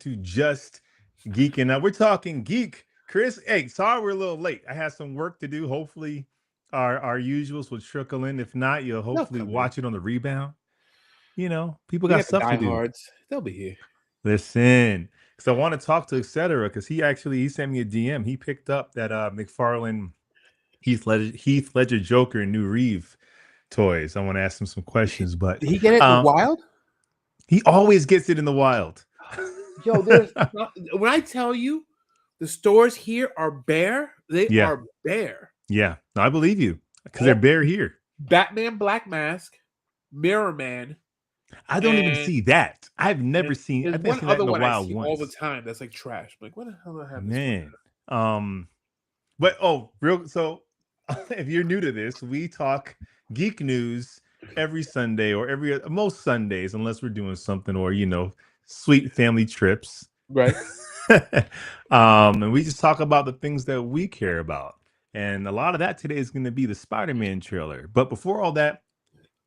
to Just Geeking Out. We're talking geek. Chris, hey, sorry we're a little late. I had some work to do. Hopefully, our usuals will trickle in. If not, you'll They'll hopefully come in. watch it on the rebound. People We got got the stuff to do. diehards. They'll be here. Listen, because I want to talk to etc. Because he sent me a DM. He picked up that McFarlane Heath Ledger Joker and New Reeve toys. I want to ask him some questions, but Did he get it in the wild? he always gets it in the wild. Yo, there's when I tell you the stores here are bare, they Yeah. are bare. Yeah, no, I believe you because they're bare here. Batman Black Mask, Mirror Man. I don't even see that. I've never There's seen. I've one seen that other in the one I wild see all the once. time that's like trash. I'm like, what the hell do I have this Man, for? but real. So, if you're new to this, we talk geek news every Sunday or most Sundays, unless we're doing something or sweet family trips. Right. And we just talk about the things that we care about. And a lot of that today is going to be the Spider-Man trailer. But before all that,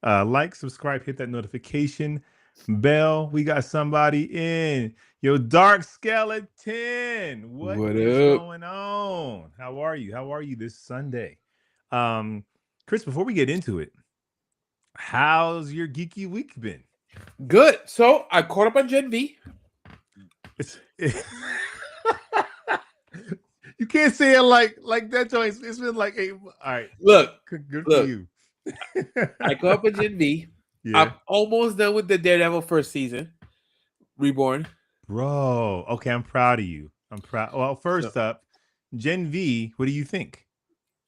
like, subscribe, hit that notification bell. We got somebody in. Yo, Dark Skeleton. What is going on? How are you? How are you this Sunday? Chris, before we get into it, how's your geeky week been? Good. So I caught up on Gen V. You can't say it like that, Joey. It's been like all right. Look, good for you. I caught up on Gen V. Yeah. I'm almost done with the Daredevil first season. Reborn. Bro, okay, I'm proud of you. I'm proud. Well, first up, Gen V, what do you think?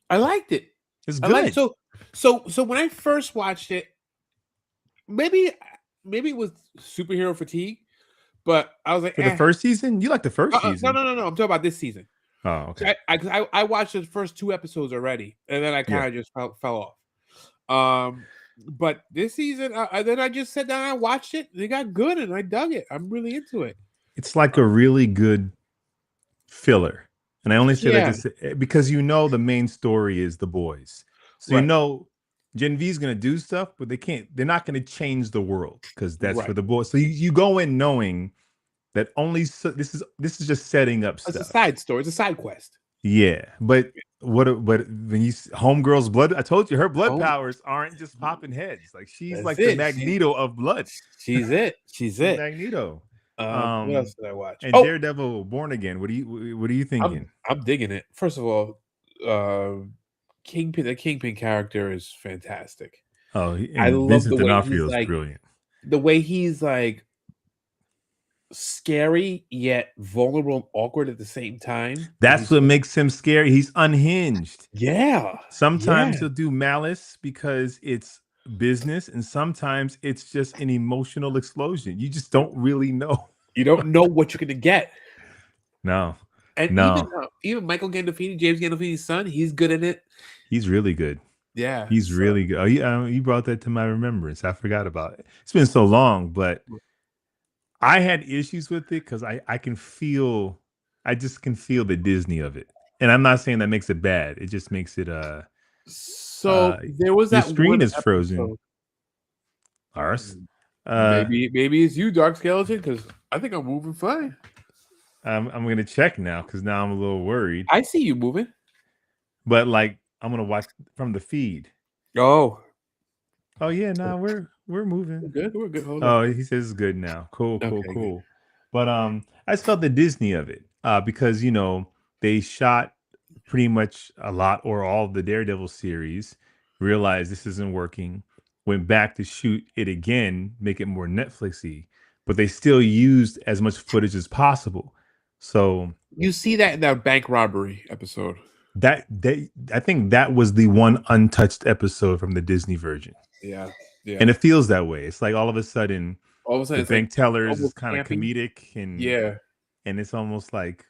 I liked it. It's good. So when I first watched it, maybe it was superhero fatigue, but I was like, for the first season, you like the first season? No. I'm talking about this season. Oh, okay. So I watched the first 2 episodes already, and then I kind of just fell off. But this season, then I just sat down and I watched it. It got good, and I dug it. I'm really into it. It's like a really good filler, and I only say that because the main story is the boys, so Gen V is going to do stuff, but they're not going to change the world because that's for the boys. So you go in knowing that this is just setting up stuff. It's a side story. It's a side quest. Yeah, but when you Homegirl's blood, I told you her blood powers aren't just popping heads. Like she's like the Magneto of blood. She's it. She's Magneto. What else did I watch? And Daredevil Born Again. What are you thinking? I'm digging it. First of all, Kingpin, the Kingpin character is fantastic. Oh, I love the way he's like, brilliant. The way he's like scary yet vulnerable and awkward at the same time. That's what makes him scary. He's unhinged. Yeah. Sometimes he'll do malice because it's business, and sometimes it's just an emotional explosion. You just don't really know. You don't know what you're gonna get. No. And even Michael Gandolfini, James Gandolfini's son, he's good in it. He's really good. Yeah, he's really good. Oh, you brought that to my remembrance. I forgot about it. It's been so long, but I had issues with it because I just can feel the Disney of it. And I'm not saying that makes it bad. It just makes it so there was that screen is frozen. Ours. Maybe it's you, Dark Skeleton, because I think I'm moving fine. I'm gonna check now because now I'm a little worried. I see you moving. But like I'm gonna watch from the feed. Oh yeah, no, we're moving. We're good. Hold on. He says it's good now. Cool. Good. But I just felt the Disney of it because they shot pretty much a lot or all of the Daredevil series, realized this isn't working, went back to shoot it again, make it more Netflixy, but they still used as much footage as possible. So you see that in that bank robbery episode. I think that was the one untouched episode from the Disney version. Yeah. And it feels that way. It's like all of a sudden the bank tellers is kind of comedic and it's almost like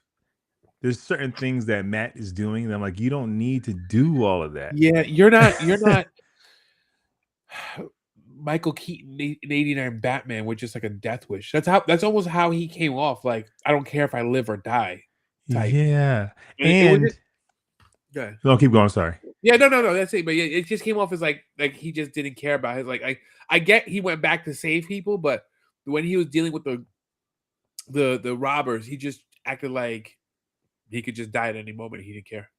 there's certain things that Matt is doing and I'm like, you don't need to do all of that. Yeah, you're not Michael Keaton in 89 Batman with just like a death wish. That's almost how he came off. Like, I don't care if I live or die. Type. Yeah. And no, keep going. Sorry. Yeah, no. That's it. But yeah, it just came off as like he just didn't care about his I get he went back to save people, but when he was dealing with the robbers, he just acted like he could just die at any moment. He didn't care.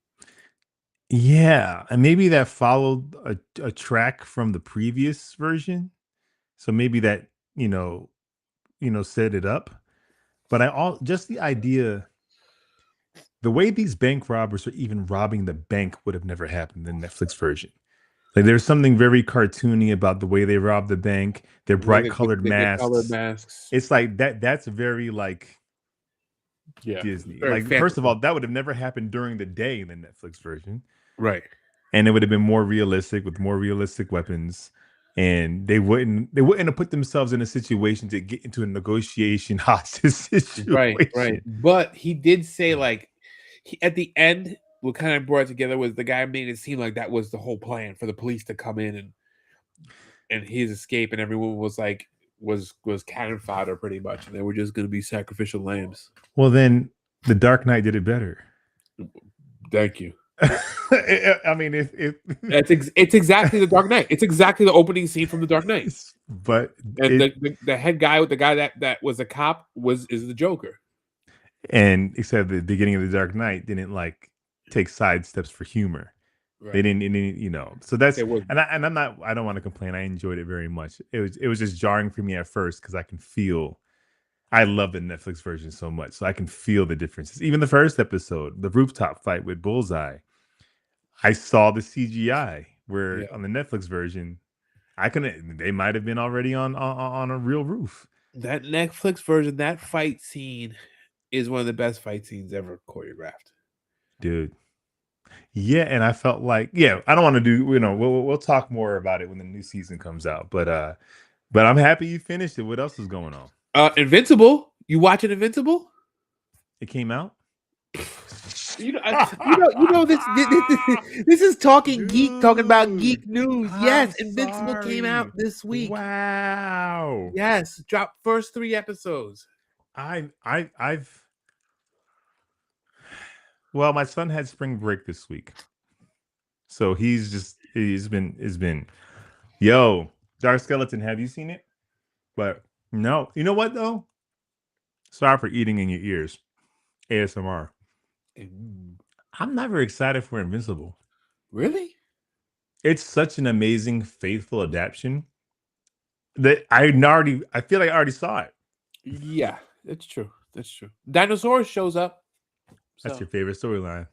Yeah, and maybe that followed a track from the previous version. So maybe that, you know, set it up. But I all just the idea, the way these bank robbers are even robbing the bank would have never happened in the Netflix version. Like there's something very cartoony about the way they rob the bank, their With bright colored the colored masks. masks. It's like that's very like Yeah, Disney. very Like first of all, fanciful. that would have never happened during the day in the Netflix version. Right. And it would have been more realistic with more realistic weapons. And they wouldn't have put themselves in a situation to get into a negotiation hostage Right. situation. But he did say like at the end, what kind of brought it together was the guy made it seem like that was the whole plan for the police to come in and his escape, and everyone was like was cannon fodder pretty much, and they were just going to be sacrificial lambs. Well, then The Dark Knight did it better. Thank you. I mean, if It's exactly the Dark Knight. It's exactly the opening scene from the Dark Knight. but And the head guy with the guy that was a cop is the Joker. and except the beginning of The Dark Knight didn't like take side steps for humor. Right. They didn't, so that's It was, and I don't want to complain. I enjoyed it very much. It was just jarring for me at first because I love the Netflix version so much, so I can feel the differences. Even the first episode, the rooftop fight with Bullseye, I saw the CGI where on the Netflix version, I couldn't. They might have been already on a real roof. that Netflix version, that fight scene is one of the best fight scenes ever choreographed. Dude. Yeah, and I felt like, I don't want to do, we'll talk more about it when the new season comes out. But I'm happy you finished it. What else is going on? Invincible. You watching Invincible? It came out? This is Talking Geek, talking about geek news. Yes, Invincible came out this week. Wow. Yes, dropped first 3 episodes. Well, my son had spring break this week. So he's been, yo, Dark Skeleton, have you seen it? But no. You know what though? Sorry for eating in your ears. ASMR. I'm not very excited for Invincible. Really? It's such an amazing, faithful adaptation that I feel like I already saw it. Yeah, that's true. That's true. Dinosaur shows up. That's your favorite storyline.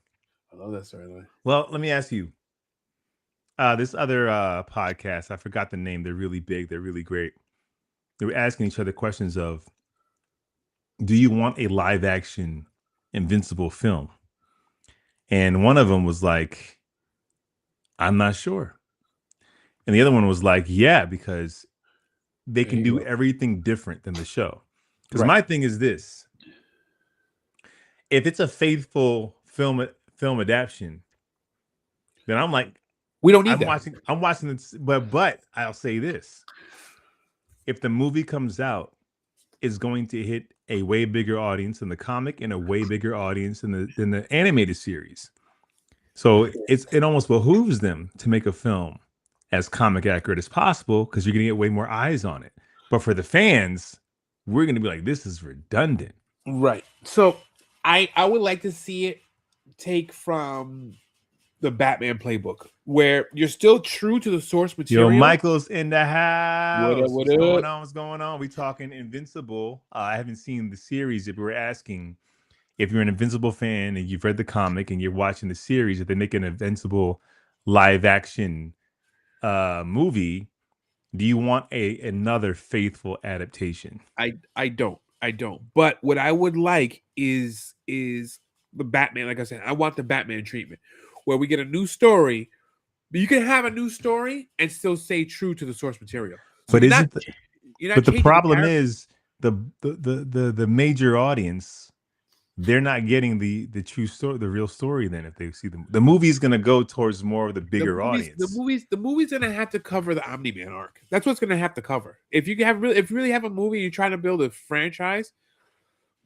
I love that storyline. Well, let me ask you. This other podcast, I forgot the name. They're really big. They're really great. They were asking each other questions of, do you want a live action Invincible film? And one of them was like, I'm not sure. And the other one was like, yeah, because they can do everything different than the show. Because my thing is this. If it's a faithful film adaptation, then I'm like, we don't need that. I'm watching this, but I'll say this. If the movie comes out, it's going to hit a way bigger audience in the comic and a way bigger audience in the animated series. So it almost behooves them to make a film as comic accurate as possible because you're going to get way more eyes on it. But for the fans, we're going to be like, this is redundant. Right. So I would like to see it take from the Batman playbook where you're still true to the source material. Yo, Michael's in the house. What's going on? What's going on? We talking Invincible. I haven't seen the series. If we were asking if you're an Invincible fan and you've read the comic and you're watching the series, if they make an Invincible live action movie, do you want another faithful adaptation? I don't. But what I would like is the Batman. Like I said, I want the Batman treatment where we get a new story. But you can have a new story and still stay true to the source material. So but the problem is the major audience, they're not getting the true story, the real story. Then if they see the movie is going to go towards more of the bigger audience. The movie's going to have to cover the Omni-Man arc. That's what's going to have to cover. If you really have a movie and you're trying to build a franchise,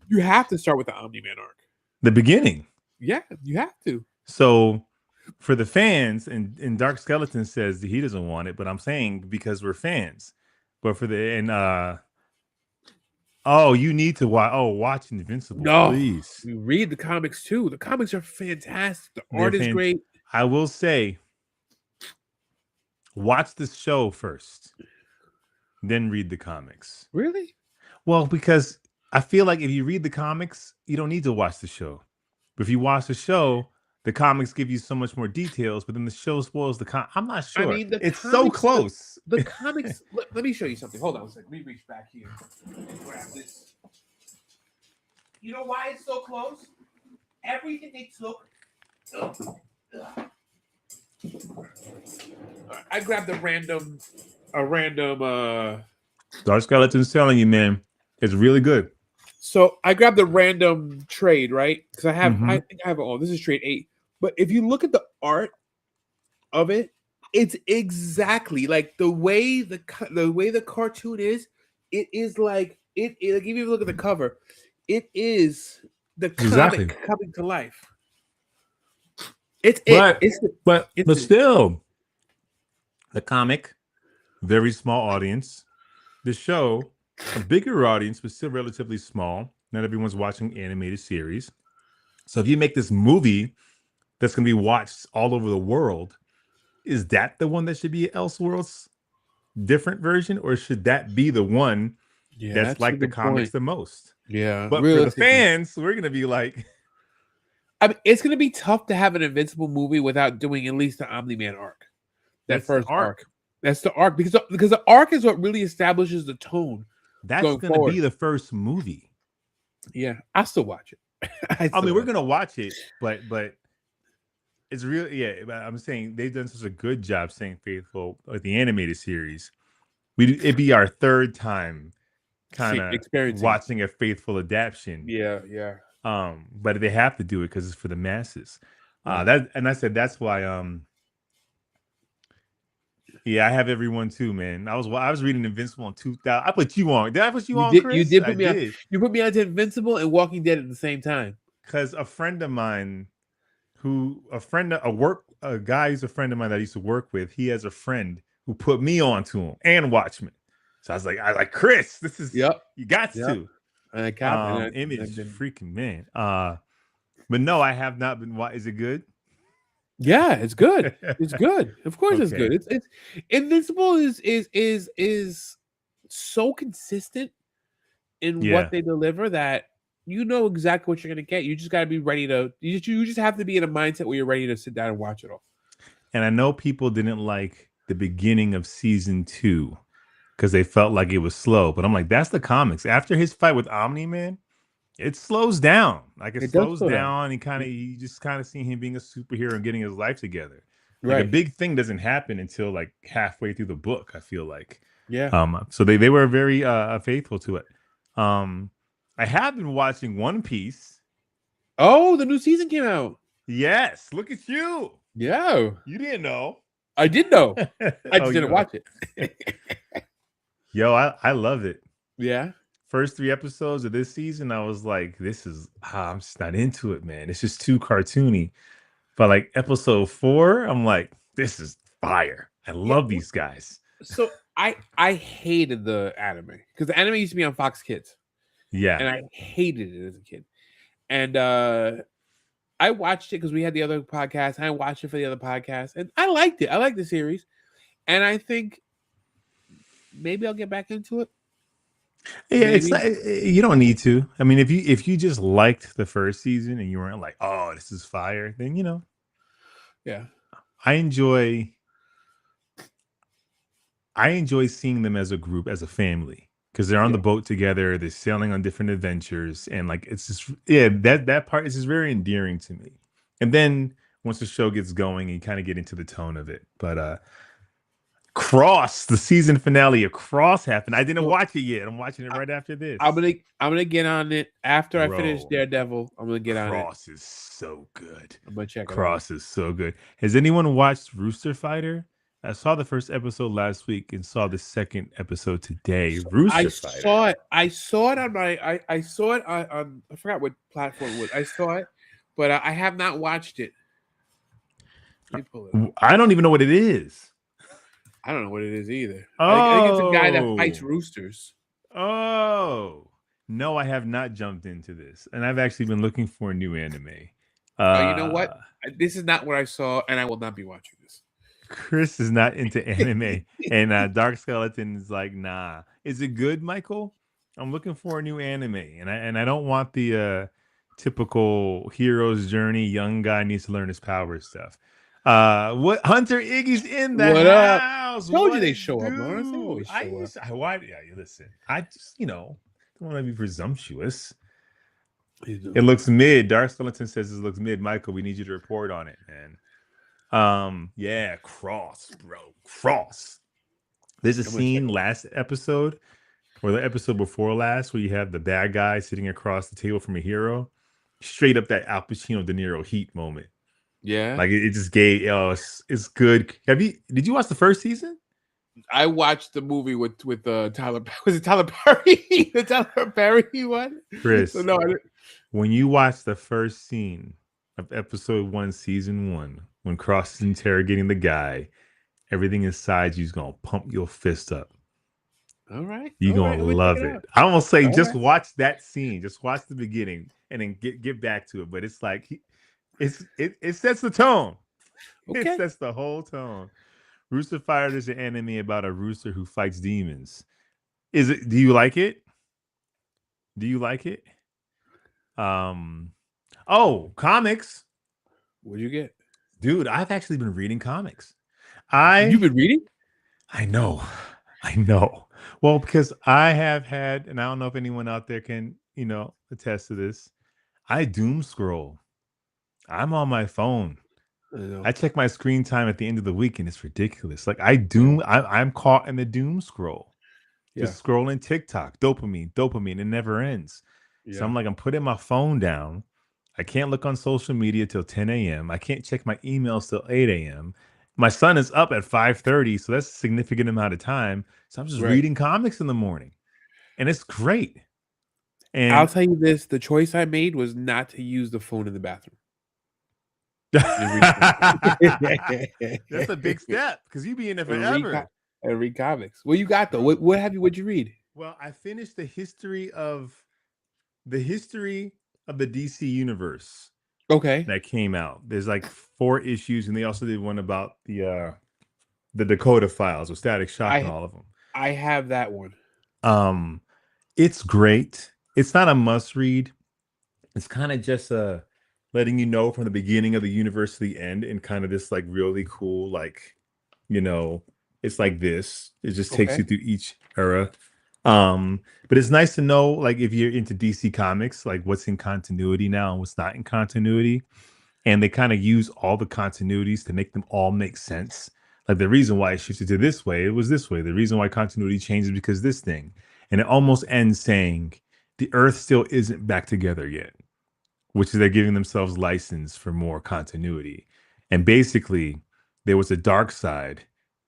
you have to start with the Omni-Man arc. The beginning. Yeah, you have to. So for the fans, and Dark Skeleton says that he doesn't want it, but I'm saying because we're fans. But for Oh, you need to watch. Oh, watch Invincible, No, please. you read the comics too. The comics are fantastic. The They're art is fan. great. I will say, watch the show first, then read the comics. Really? Well, because I feel like if you read the comics, you don't need to watch the show. But if you watch the show, the comics give you so much more details, but then the show spoils the. I'm not I sure. mean, the It's so comics. close. The comics. Let me show you something. Hold on a second. Let me reach back here and grab this. You know why it's so close? Everything they took. I grabbed a random. Dark Skeleton's telling you, man, it's really good. So I grabbed a random trade, right? Because I Mhm. think I have it all. This is trade 8. But if you look at the art of it, it's exactly like the way the cartoon is. It is like like if you look at the cover, it is the Exactly. comic coming to life. It's it. But It's but it's but it. still, the comic, very small audience. The show, a bigger audience, but still relatively small. Not everyone's watching animated series. So if you make this movie that's going to be watched all over the world, is that the one that should be Elseworlds different version, or should that be the one Yeah, that's that's a like the good comics point. the most? Yeah, But for the realistically, fans, we're gonna be like, I mean, it's gonna be tough to have an Invincible movie without doing at least the Omni Man arc. That that's the first arc. arc. That's the arc because the arc is what really establishes the tone That's going gonna forward. be the first movie. Yeah, I still watch it. I mean, we're gonna watch it, but it's real. Yeah, but I'm saying they've done such a good job staying faithful with the animated series. It'd be our third time kind of experiencing. watching a faithful adaptation. Yeah. But they have to do it because it's for the masses. Yeah. That and I said that's why. Yeah, I have everyone too, man. I was reading Invincible in 2000. I put you on. Did I put you on, You Chris? did I put me on. did You put me on to Invincible and Walking Dead at the same time. because a friend of mine a guy who's a friend of mine that I used to work with, he has a friend who put me on to him and Watchmen. So I was like, Chris, this is Yep. you got Yep. to. And I copied Image freaking man. But no, I have not been. Is it good? Yeah, it's good. It's good. Of course, it's Okay. good. It's Invincible is so consistent in Yeah. what they deliver that you know exactly what you're gonna get. You just got to be ready to. You just have to be in a mindset where you're ready to sit down and watch it all. And I know people didn't like the beginning of season 2 because they felt like it was slow. But I'm like, that's the comics. After his fight with Omni Man, it slows down. Like it It does slows slow down. down. You just kind of see him being a superhero and getting his life together. Like a Right. big thing doesn't happen until like halfway through the book, I feel like. Yeah. So they were very faithful to it. I have been watching One Piece. Oh, the new season came out. Yes, look at you. Yeah. You didn't know. I did know. I just didn't watch it. Yo, I love it. Yeah. First 3 episodes of this season, I was like, this is I'm just not into it, man. It's just too cartoony. But like episode 4, I'm like, this is fire. I love these guys. So I hated the anime because the anime used to be on Fox Kids. Yeah. And I hated it as a kid. And I watched it because we had the other podcast. I watched it for the other podcast, and I liked it. I liked the series, and I think maybe I'll get back into it. Yeah, it's Maybe. not, you don't need to. I mean, if you just liked the first season and you weren't like, oh, this is fire, then Yeah. I enjoy seeing them as a group, as a family, because they're on the boat together, they're sailing on different adventures, and like it's just that part is just very endearing to me. And then once the show gets going, you kind of get into the tone of it. But Cross, the season finale of Cross happened. I didn't watch it yet. I'm watching it right after this. I'm gonna get on it after I finish Daredevil. I'm gonna get on it. Cross is so good. I'm gonna check Cross is so good. Has anyone watched Rooster Fighter? I saw the first episode last week and saw the second episode today. Rooster Fighter. I saw it on my I saw it on I forgot what platform it was. I saw it, but I have not watched it. Let me pull it up. I don't even know what it is. I don't know what it is either. Oh. I think it's a guy that fights roosters. Oh. No, I have not jumped into this, and I've actually been looking for a new anime. You know what? Uh, This is not what I saw, and I will not be watching this. Chris is not into anime, and Dark Skeleton is like, nah. Is it good, Michael? I'm looking for a new anime, and I don't want the typical hero's journey. Young guy needs to learn his power stuff. What Hunter Iggy's in the What up? house? Told you What they it show up, Lawrence. They do? always show up. Why? Yeah, you listen. I just don't want to be presumptuous. It looks mid. Dark Skeleton says it looks mid. Michael, we need you to report on it, man. Yeah, Cross, bro. Cross. There's a scene last episode or the episode before last where you have the bad guy sitting across the table from a hero. Straight up that Al Pacino De Niro heat moment. Yeah. Like it just gave it's good. Did you watch the first season? I watched the movie with Tyler. Was it Tyler Perry? The Tyler Perry one? Chris, So no, when you watch the first scene of episode 1, season 1, when Cross is interrogating the guy, everything inside you's gonna pump your fist up. all right. You're all gonna right, love check it. out. I almost say All just right. watch that scene, just watch the beginning, and then get back to it. But it's like it sets the tone. Okay. It sets the whole tone. Rooster Fire is an anime about a rooster who fights demons. Do you like it? Do you like it? Oh, comics. What'd you get? Dude, I've actually been reading comics. You've been reading? I know. Well, because I have had, and I don't know if anyone out there can, attest to this. I doom scroll. I'm on my phone. I check my screen time at the end of the week, and it's ridiculous. Like I'm caught in the doom scroll. Just scrolling TikTok, dopamine. It never ends. Yeah. So I'm putting my phone down. I can't look on social media till 10 a.m. I can't check my emails till 8 a.m. My son is up at 5:30, so that's a significant amount of time. So I'm just reading comics in the morning, and it's great. And I'll tell you this: the choice I made was not to use the phone in the bathroom. That's a big step because you be in there forever. And read comics. What you got though? What'd you read? Well, I finished the history of the DC universe. Okay. That came out. There's like 4 issues, and they also did one about the Dakota Files with Static Shock and all of them. I have that one. It's great. It's not a must read. It's kind of just letting you know from the beginning of the universe to the end, and kind of this like really cool, like, it's like this. It just takes you through each era. But it's nice to know, like, if you're into DC Comics, like what's in continuity now and what's not in continuity. And they kind of use all the continuities to make them all make sense. Like the reason why it shifted to this way, it was this way. The reason why continuity changes because this thing. And it almost ends saying the Earth still isn't back together yet, which is they're giving themselves license for more continuity. And basically, there was a dark side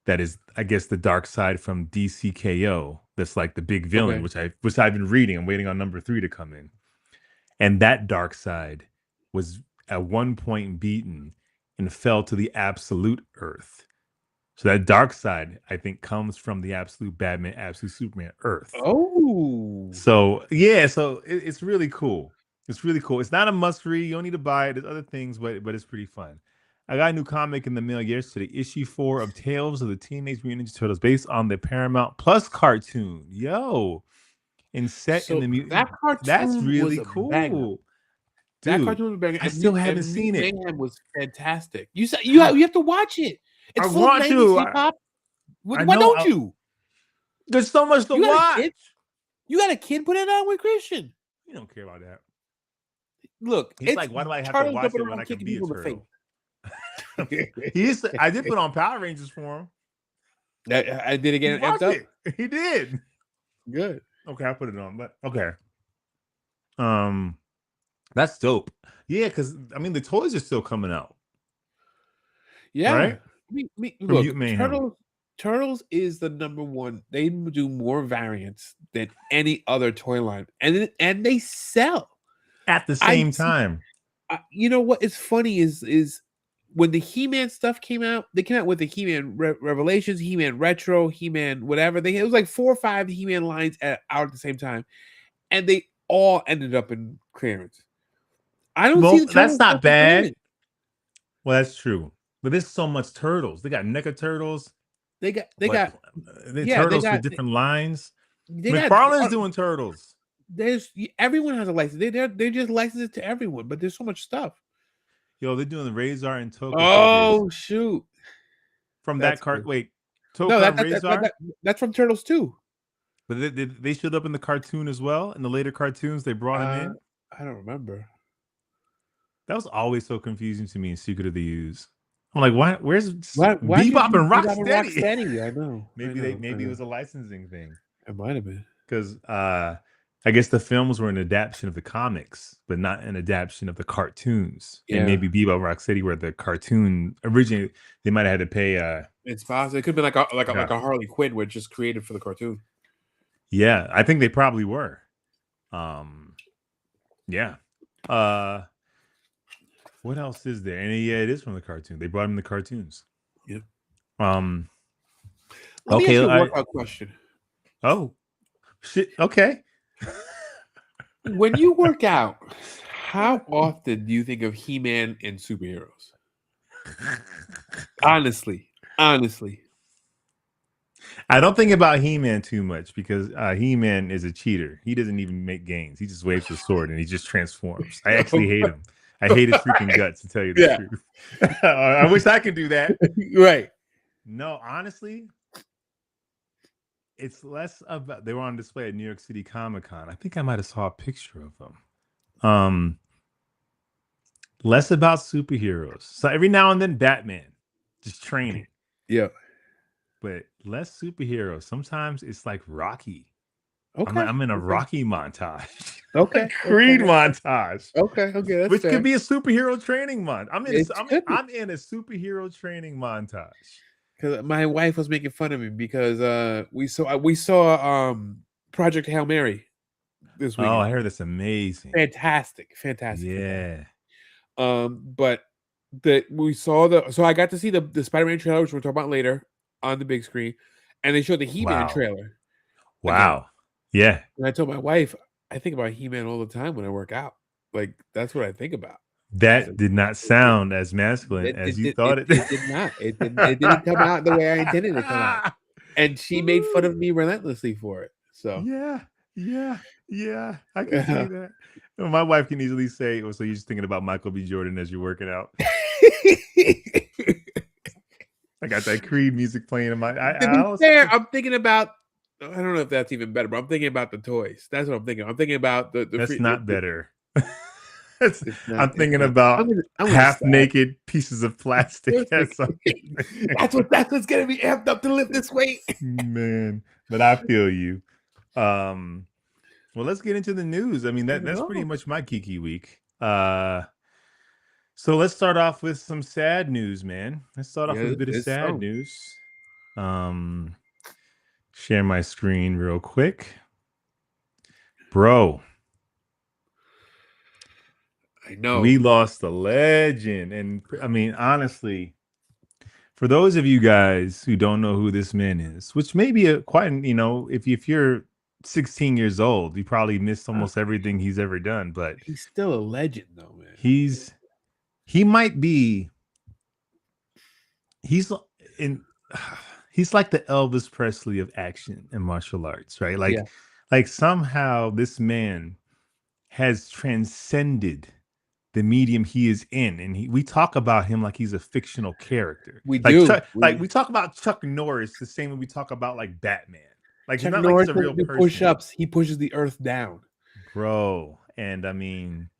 that is, I guess, the dark side from DCKO. That's like the big villain, which I've been reading. I'm waiting on number 3 to come in. And that dark side was at one point beaten and fell to the absolute Earth. So that dark side, I think, comes from the absolute Batman, absolute Superman Earth. Oh. So yeah, so it's really cool. It's really cool. It's not a must read. You don't need to buy it. There's other things, but it's pretty fun. I got a new comic in the mail yesterday, issue 4 of Tales of the Teenage Mutant Ninja Turtles, based on the Paramount Plus cartoon. Yo, and set in the mutant. That cartoon that's really was cool. Dude, that cartoon was banger. I still haven't seen it. Mayhem was fantastic. You said you have to watch it. It's I want to. Hip-hop. Why don't you? There's so much to watch. You got a kid? Put it on with Christian. You don't care about that. Look, it's like, why do I have to watch it when I can be a turtle? I did put on Power Rangers for him. I did again. Amped up. He did. Good. Okay, I put it on, but okay. That's dope. Yeah, because the toys are still coming out. Yeah. Right? Look, Turtles is the number one. They do more variants than any other toy line, and they sell at the same time. You know what is funny is when the He-Man stuff came out, they came out with the He-Man Revelations, He-Man Retro, He-Man whatever. It was like 4 or 5 He-Man lines out at the same time, and they all ended up in clearance. I don't see Well, the that's turtles not stuff in bad. clearance. Well, that's true. But there's so much turtles. They got NECA turtles. They got The yeah, turtles for different lines. they got McFarlane's doing turtles. there's everyone has a license. They just license it to everyone, but there's so much stuff. Yo, they're doing the Razor and Toka figures Oh shoot. from that That's cart. cool. Wait, No, Toka and Razor. that's from Turtles too. But they showed up in the cartoon as well. In the later cartoons, they brought him in. I don't remember. That was always so confusing to me in Secret of the Ooze. I'm like, why? Where's Why Bebop and Bebop and Rocksteady? Rocksteady? I know. Maybe it was a licensing thing. It might have been. Because I guess the films were an adaptation of the comics, but not an adaptation of the cartoons. Yeah. And maybe Bebop and Rocksteady, where the cartoon originally, they might have had to pay. It's possible. It could have been like a Harley Quinn, which is created for the cartoon. Yeah, I think they probably were. Yeah. What else is there? And yeah, it is from the cartoon. They brought him the cartoons. Yeah. Let me ask you a workout question. Oh, shit. Okay. When you work out, how often do you think of He-Man and superheroes? Honestly. I don't think about He-Man too much because He-Man is a cheater. He doesn't even make gains. He just waves his sword and he just transforms. I actually hate him. I hate his freaking guts, to tell you the truth. I wish I could do that. Right. No, honestly, it's less about. They were on display at New York City Comic-Con. I think I might have saw a picture of them. Less about superheroes. So every now and then, Batman, just training. Yeah. But less superheroes. Sometimes it's like Rocky. Okay. I'm in a Rocky montage. Okay. Creed montage. Okay. That's which fair. could be a superhero training montage. I'm in a superhero training montage. Because my wife was making fun of me because we saw Project Hail Mary this weekend. Oh, I heard that's amazing. Fantastic. Yeah. But so I got to see the Spider-Man trailer, which we'll talk about later on the big screen, and they showed the He-Man trailer. Wow. Again. Yeah. And I told my wife, I think about He-Man all the time when I work out. Like that's what I think about. That did not sound as masculine as you thought it. It did not. It didn't come out the way I intended it to come out. And she made fun of me relentlessly for it. So yeah. I can see that. My wife can easily say, "Oh, so you're just thinking about Michael B. Jordan as you're working out." I got that Creed music playing in my. I'm thinking about. I don't know if that's even better, but I'm thinking about the toys. That's what I'm thinking. I'm thinking about the. That's not better. I'm thinking about half-naked pieces of plastic. That's what's gonna be amped up to lift this weight, man. But I feel you. Well, let's get into the news. I mean, that's pretty much my geeky week. So let's start off with some sad news, man. Let's start off with a bit of sad news. Share my screen real quick, bro. I know we lost a legend, and I mean, honestly, for those of you guys who don't know who this man is, which may be if you're 16 years old, you probably missed almost everything he's ever done. But he's still a legend, though, man. He's like the Elvis Presley of action and martial arts, right? Like somehow this man has transcended the medium he is in, and we talk about him like he's a fictional character. We do. We talk about Chuck Norris the same way we talk about like Batman. Like Chuck he's not Norris like he's a real person. Push-ups. He pushes the earth down, bro. And I mean,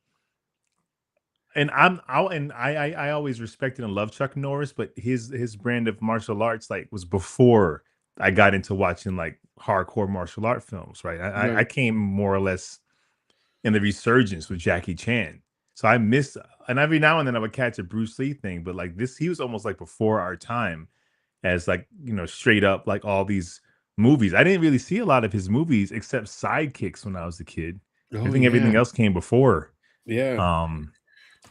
and I always respected and loved Chuck Norris, but his brand of martial arts was before I got into watching like hardcore martial art films, right? I came more or less in the resurgence with Jackie Chan. So I miss, and every now and then I would catch a Bruce Lee thing, but like this, he was almost like before our time as straight up like all these movies. I didn't really see a lot of his movies except Sidekicks when I was a kid. I think everything else came before. Yeah.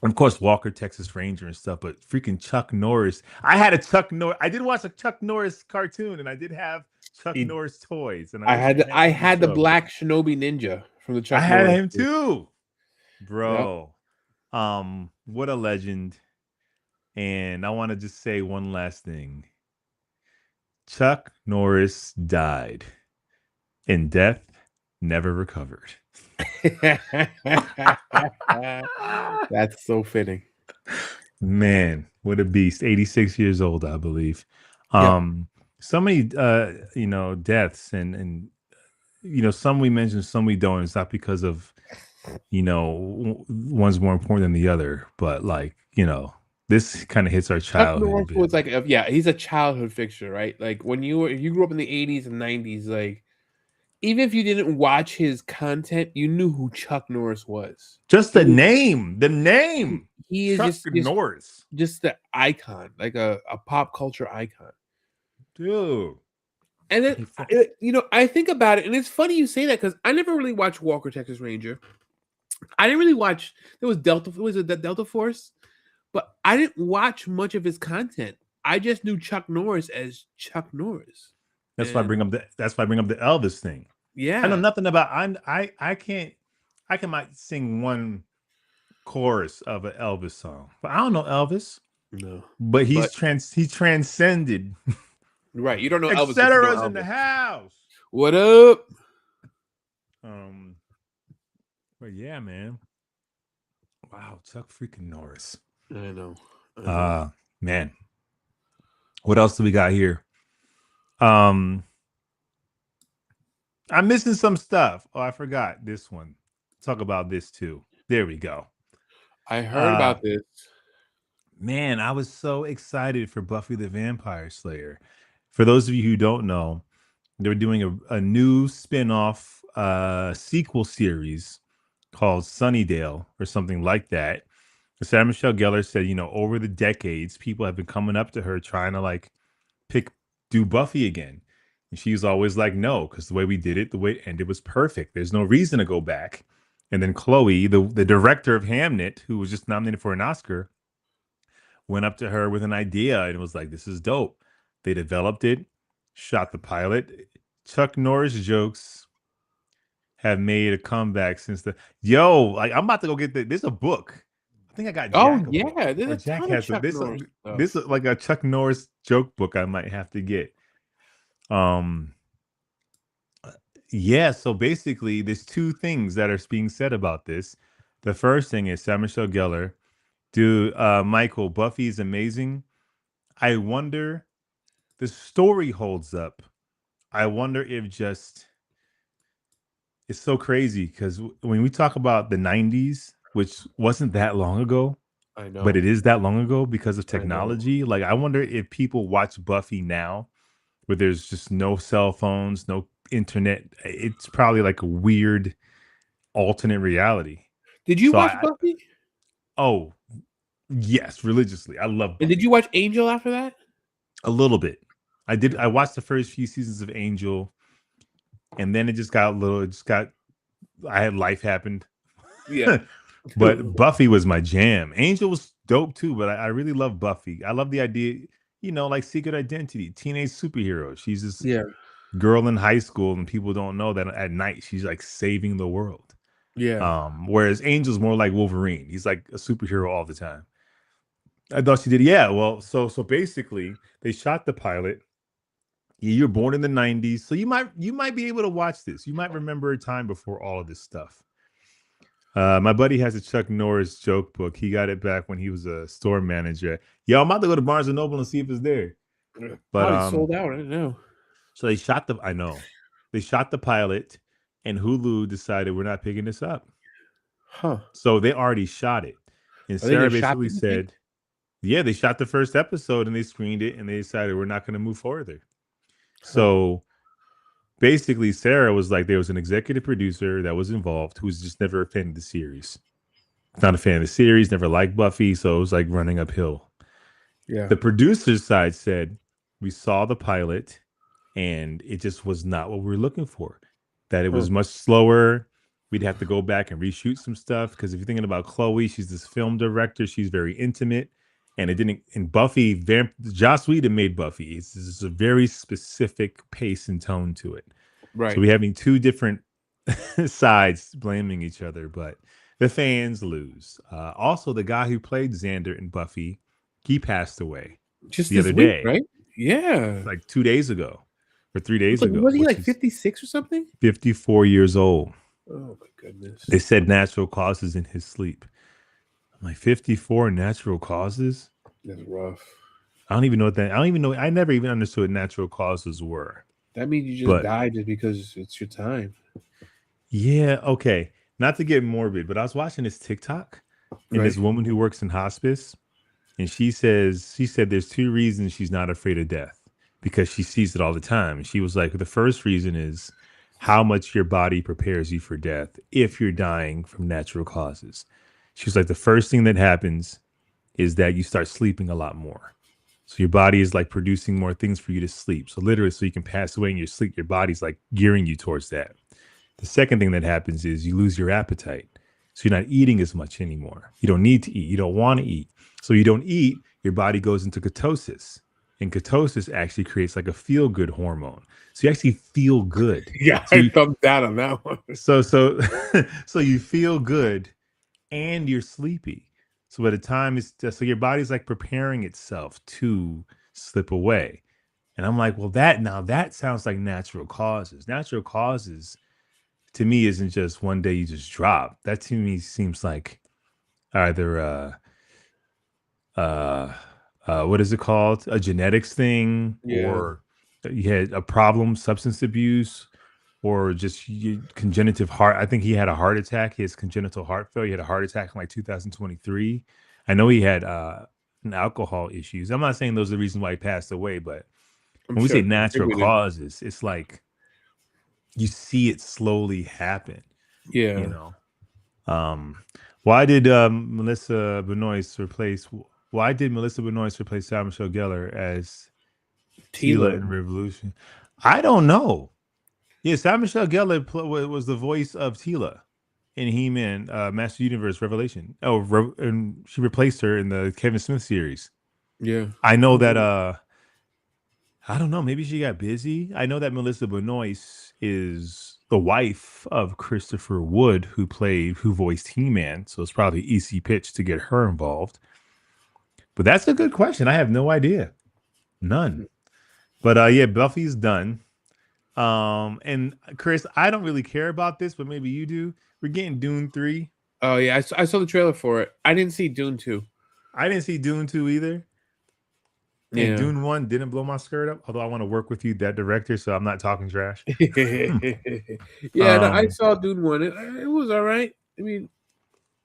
And of course, Walker, Texas Ranger and stuff, but freaking Chuck Norris. I did watch a Chuck Norris cartoon, and I did have Chuck Norris toys. And I had the Black Shinobi Ninja from the I Chuck had Norris. him too, Yep. bro. What a legend. And I want to just say one last thing. Chuck Norris died, and death never recovered. That's so fitting. Man, what a beast. 86 years old, I believe. Yep. So many deaths and some we mentioned, some we don't. It's not because of one's more important than the other, but this kind of hits our Chuck childhood a Norris bit. was like, he's a childhood fixture, right? Like when you grew up in the 80s and 90s, like even if you didn't watch his content, you knew who Chuck Norris was. Just He the was, name, he is Chuck just Norris, just the icon, like a pop culture icon. dude. And then I think about it, and it's funny you say that because I never really watched Walker Texas Ranger. I didn't really watch. There was Delta. Was it the Delta Force? But I didn't watch much of his content. I just knew Chuck Norris as Chuck Norris. That's why I bring up the Elvis thing. I know Yeah. nothing about. I can't. I can might sing one chorus of an Elvis song, but I don't know Elvis. No. But he But transcended. right, you don't know Elvis, but you know Etc's in the Elvis. house. What up? But yeah, man. Wow, Chuck freaking Norris. I know. Man. What else do we got here? I'm missing some stuff. Oh, I forgot this one. Talk about this too. There we go. I heard about this. Man, I was so excited for Buffy the Vampire Slayer. For those of you who don't know, they're doing a new spin-off sequel series called Sunnydale or something like that. Sarah Michelle Gellar said, over the decades, people have been coming up to her trying to do Buffy again. And she's always like, no, because the way we did it, the way it ended was perfect. There's no reason to go back. And then Chloe, the director of Hamnet, who was just nominated for an Oscar, went up to her with an idea and was like, this is dope. They developed it, shot the pilot. Chuck Norris jokes have made a comeback since I'm about to go get there's a book. I think I got Jack a book. There's Or a Jack ton of has Chuck this Norris this stuff. like a Chuck Norris joke book I might have to get. Yeah, so basically there's two things that are being said about this. The first thing is Sarah Michelle Gellar. Dude, Michael, Buffy is amazing. I wonder the story holds up. I wonder if it's so crazy because when we talk about the 90s, which wasn't that long ago, I know. but it is that long ago because of I know. technology. Like, I wonder if people watch Buffy now where there's just no cell phones, no internet. It's probably like a weird alternate reality. Did you So watch Buffy? oh, yes, religiously. I love And Buffy. did you watch Angel after that? A little bit. I did. I watched the first few seasons of Angel, and then it just got a little. It just got. I had life happened. Yeah. But Buffy was my jam. Angel was dope too, but I really love Buffy. I love the idea, like Secret Identity, teenage superhero. She's this girl in high school, and people don't know that at night she's like saving the world. Yeah. Whereas Angel's more like Wolverine. He's like a superhero all the time. I thought she did. Yeah. Well, so basically, they shot the pilot. You're born in the 90s, so you might be able to watch this. You might remember a time before all of this stuff. My buddy has a Chuck Norris joke book. He got it back when he was a store manager. Yo, I'm about to go to Barnes and Noble and see if it's there. But Probably sold out. I don't know. So they shot the pilot, and Hulu decided we're not picking this up. Huh. So they already shot it. And Sarah basically said, yeah, they shot the first episode and they screened it and they decided we're not going to move further. So basically, Sarah was like, there was an executive producer that was involved who was just never a fan of the series. Not a fan of the series, never liked Buffy, so it was like running uphill. Yeah. The producer's side said, we saw the pilot and it just was not what we were looking for. That it was much slower. We'd have to go back and reshoot some stuff because if you're thinking about Chloe, she's this film director. She's very intimate. And it didn't. In Buffy, Joss Whedon made Buffy. It's a very specific pace and tone to it. Right. So we're having two different sides blaming each other, but the fans lose. Also, the guy who played Xander in Buffy, he passed away Just the this other week, day, right? Yeah. like 2 days ago or 3 days It's like, ago, was he which like is 56 or something? 54 years old. Oh my goodness. They said natural causes in his sleep. I'm like 54 natural causes. That's rough. I don't even know what that. I don't even know. I never even understood what natural causes were. That means you just But died just because it's your time. yeah, okay. Not to get morbid, but I was watching this TikTok and Right? this woman who works in hospice, and she said there's two reasons she's not afraid of death because she sees it all the time. And she was like, the first reason is how much your body prepares you for death if you're dying from natural causes. She was like, the first thing that happens is that you start sleeping a lot more. So your body is like producing more things for you to sleep. So literally, so you can pass away in your sleep, your body's like gearing you towards that. The second thing that happens is you lose your appetite. So you're not eating as much anymore. You don't need to eat. You don't want to eat. So you don't eat, your body goes into ketosis. And ketosis actually creates like a feel good hormone. So you actually feel good. Yeah, So I you thumbs down on that one. so so you feel good and you're sleepy. So by the time it's just, so your body's like preparing itself to slip away. And I'm like, well, that sounds like natural causes. Natural causes to me isn't just one day you just drop. That to me seems like either uh what is it called? A genetics thing, Yeah. or you had a problem, substance abuse, or just congenitive heart. I think he had a heart attack. He has congenital heart failure. He had a heart attack in like 2023. I know he had an alcohol issues. I'm not saying those are the reasons why he passed away, but I'm when we say sure natural contributed. causes, it's like you see it slowly happen, you Yeah. know. Um, why did Melissa Benoist replace? Why did Melissa Benoist replace Sarah Michelle Gellar as Tila Tila. in Revolution? I don't know. Yeah, Sarah Michelle Gellar was the voice of Tila in He-Man, Master Universe Revelation. Oh, and she replaced her in the Kevin Smith series. Yeah. I know that. I don't know. Maybe she got busy. I know that Melissa Benoist is the wife of Christopher Wood, who voiced He-Man. So it's probably easy pitch to get her involved. But that's a good question. I have no idea. None. But yeah, Buffy's done. And Chris, I don't really care about this, but maybe you do. We're getting Dune 3. Oh yeah, I saw the trailer for it. I didn't see Dune 2. I didn't see Dune 2 either. And Yeah. Dune 1 didn't blow my skirt up, although I want to work with you, that director, so I'm not talking trash. Yeah, no, I um, saw Dune 1. It was all right. I mean,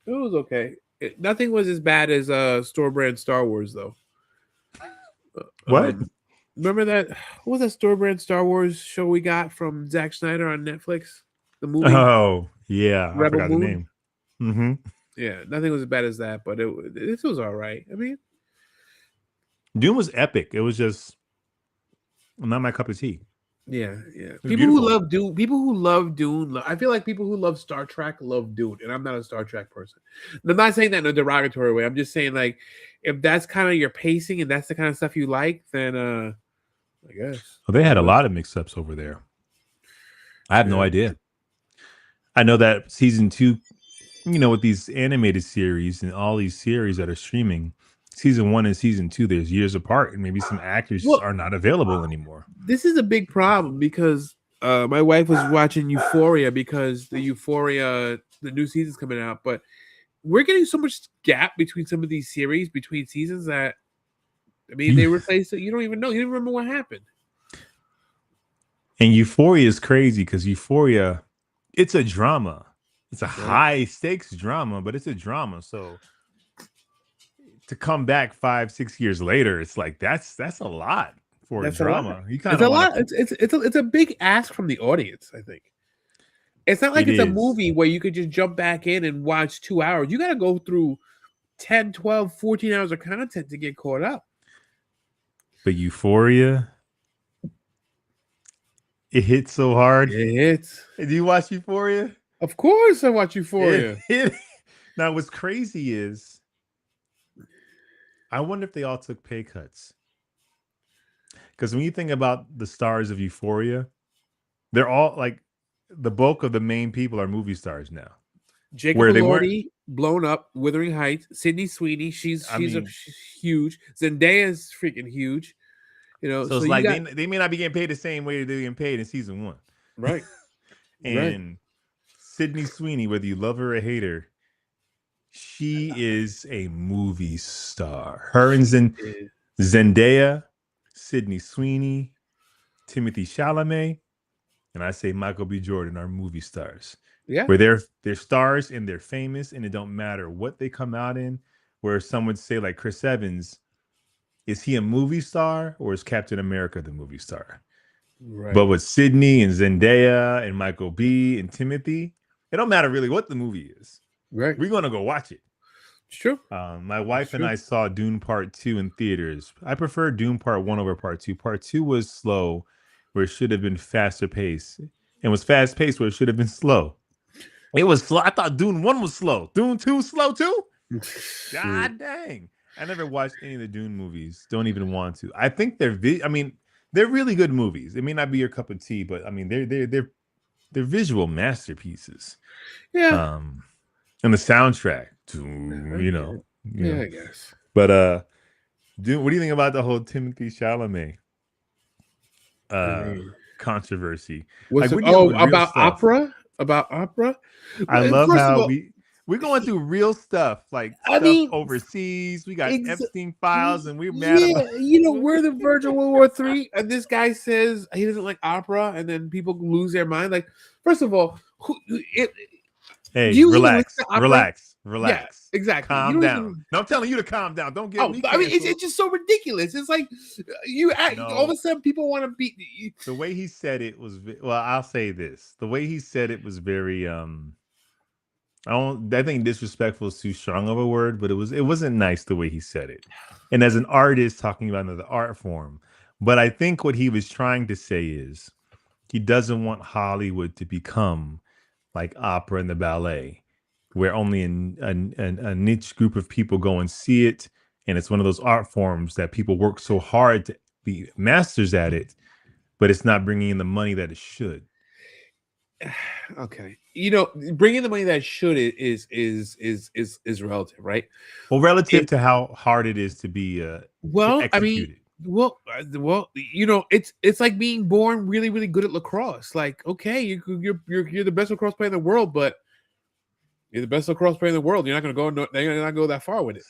it was okay. Nothing was as bad as store brand Star Wars though. what? Remember that? What was that store brand Star Wars show we got from Zack Snyder on Netflix? The movie Oh, yeah, I Rebel forgot the Moon. name. Mm-hmm. Yeah, nothing was as bad as that, but it was all right. I mean, Dune was epic. It was just not my cup of tea. yeah. It was People who beautiful. love Dune, I feel like people who love Star Trek love Dune, and I'm not a Star Trek person. And I'm not saying that in a derogatory way. I'm just saying like, if that's kind of your pacing and that's the kind of stuff you like, then I guess. Well, they I had don't a know. lot of mix-ups over there. I have no Yeah. idea. I know that season 2, with these animated series and all these series that are streaming, season 1 and season 2, there's years apart, and maybe some actors just Well, are not available anymore. this is a big problem because my wife was watching Euphoria because the new season's coming out, but we're getting so much gap between some of these series between seasons that I mean they replaced it. You don't even know. You don't remember what happened. And Euphoria is crazy because Euphoria, it's a drama. It's a Right? high stakes drama, but it's a drama. So to come back 5, 6 years later, it's like that's a lot for a That's a lot. drama. You kind It's of a want lot. to. It's a big ask from the audience. I think it's not like It it's a is, movie where you could just jump back in and watch 2 hours. You got to go through 10, 12, 14 hours of content to get caught up. but Euphoria, it hits so hard. It's Do you watch Euphoria? of course I watch It, Euphoria. it, now, what's crazy is, I wonder if they all took pay cuts. Because when you think about the stars of Euphoria, they're all like the bulk of the main people are movie stars now. Jacob Where they weren't. Elordi, blown up. Wuthering Heights. Sydney Sweeney, she's I she's a mean, she's huge. Zendaya's freaking huge. You know, so so it's you like got they may not be getting paid the same way they're getting paid in season 1. right, right. And Sydney Sweeney, whether you love her or hate her, she is a movie star. Her and Zendaya, Sydney Sweeney, Timothy Chalamet, and I say Michael B. Jordan are movie stars. Yeah, Where they're stars and they're famous, and it don't matter what they come out in. Where some would say, like Chris Evans, is he a movie star or is Captain America the movie star? right, But with Sydney and Zendaya and Michael B. and Timothy, it don't matter really what the movie is. right. We're gonna go watch it. It's true. My wife and I saw Dune Part 2 in theaters. I prefer Dune Part 1 over Part 2. Part 2 was slow, where it should have been faster paced, and was fast paced where it should have been slow. It was slow. I thought Dune 1 was slow. Dune 2 slow too? God dang. I never watched any of the Dune movies. Don't even want to. I think they're they're really good movies. It may not be your cup of tea, but I mean they're visual masterpieces. Yeah, And the soundtrack, I guess. But Dune, what do you think about the whole Timothy Chalamet controversy? What's Like, we're dealing with real about stuff. opera? About opera? I Well, love first of how all, we're going through real stuff, like I stuff mean, overseas. We got ex- Epstein files, and we're mad about. we're the verge of World War III, and this guy says he doesn't like opera, and then people lose their mind. Like, first of all, Hey, you even listen relax, to opera? relax, Yeah, relax. exactly. You Calm don't down. even- No, I'm telling you to calm down. Don't get Oh, me I mean, canceled. it's just so ridiculous. It's like all of a sudden people want to be. The way he said it was well. I'll say this: the way he said it was very I think disrespectful is too strong of a word, but it wasn't nice the way he said it. And as an artist talking about another art form, but I think what he was trying to say is he doesn't want Hollywood to become like opera and the ballet, where only a niche group of people go and see it, and it's one of those art forms that people work so hard to be masters at it, but it's not bringing in the money that it should. Okay, bringing the money that should is relative, right? Well, relative to how hard it is to be to I mean, execute it. it's like being born really, really good at lacrosse. Like, okay, you're the best lacrosse player in the world, but you're the best lacrosse player in the world. You're not going to go that far with it.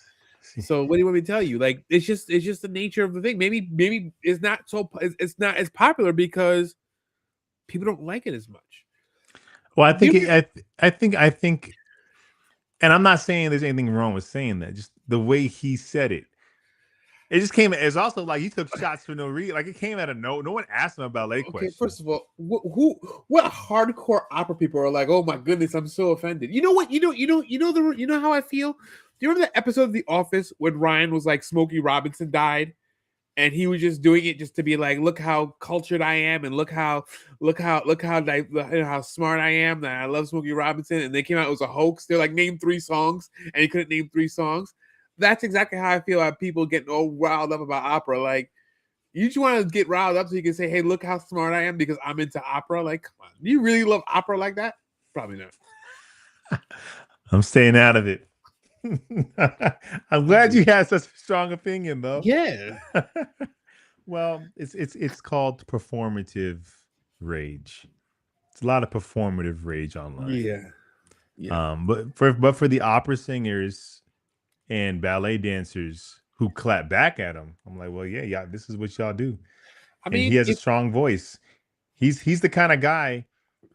So what do you want me to tell you? Like, it's just the nature of the thing. Maybe it's not as popular because people don't like it as much. Well, I think, and I'm not saying there's anything wrong with saying that. Just the way he said it, it just came. It's also like he took shots for no reason. Like, it came out of no one asked him about ballet questions. First of all, what hardcore opera people are like? Oh my goodness, I'm so offended. You know what? You know how I feel. Do you remember that episode of The Office when Ryan was like Smokey Robinson died? And he was just doing it just to be like, look how cultured I am, and look how smart I am. That I love Smokey Robinson, and they came out, it was a hoax. They're like, name 3 songs, and he couldn't name 3 songs. That's exactly how I feel about people getting all riled up about opera. Like, you just want to get riled up so you can say, hey, look how smart I am because I'm into opera. Like, come on, do you really love opera like that? Probably not. I'm staying out of it. I'm glad you had such a strong opinion, though. Yeah. Well, it's called performative rage. It's a lot of performative rage online. Yeah. But for the opera singers and ballet dancers who clap back at him, I'm like, well, yeah, this is what y'all do. I mean, he has a strong voice. He's the kind of guy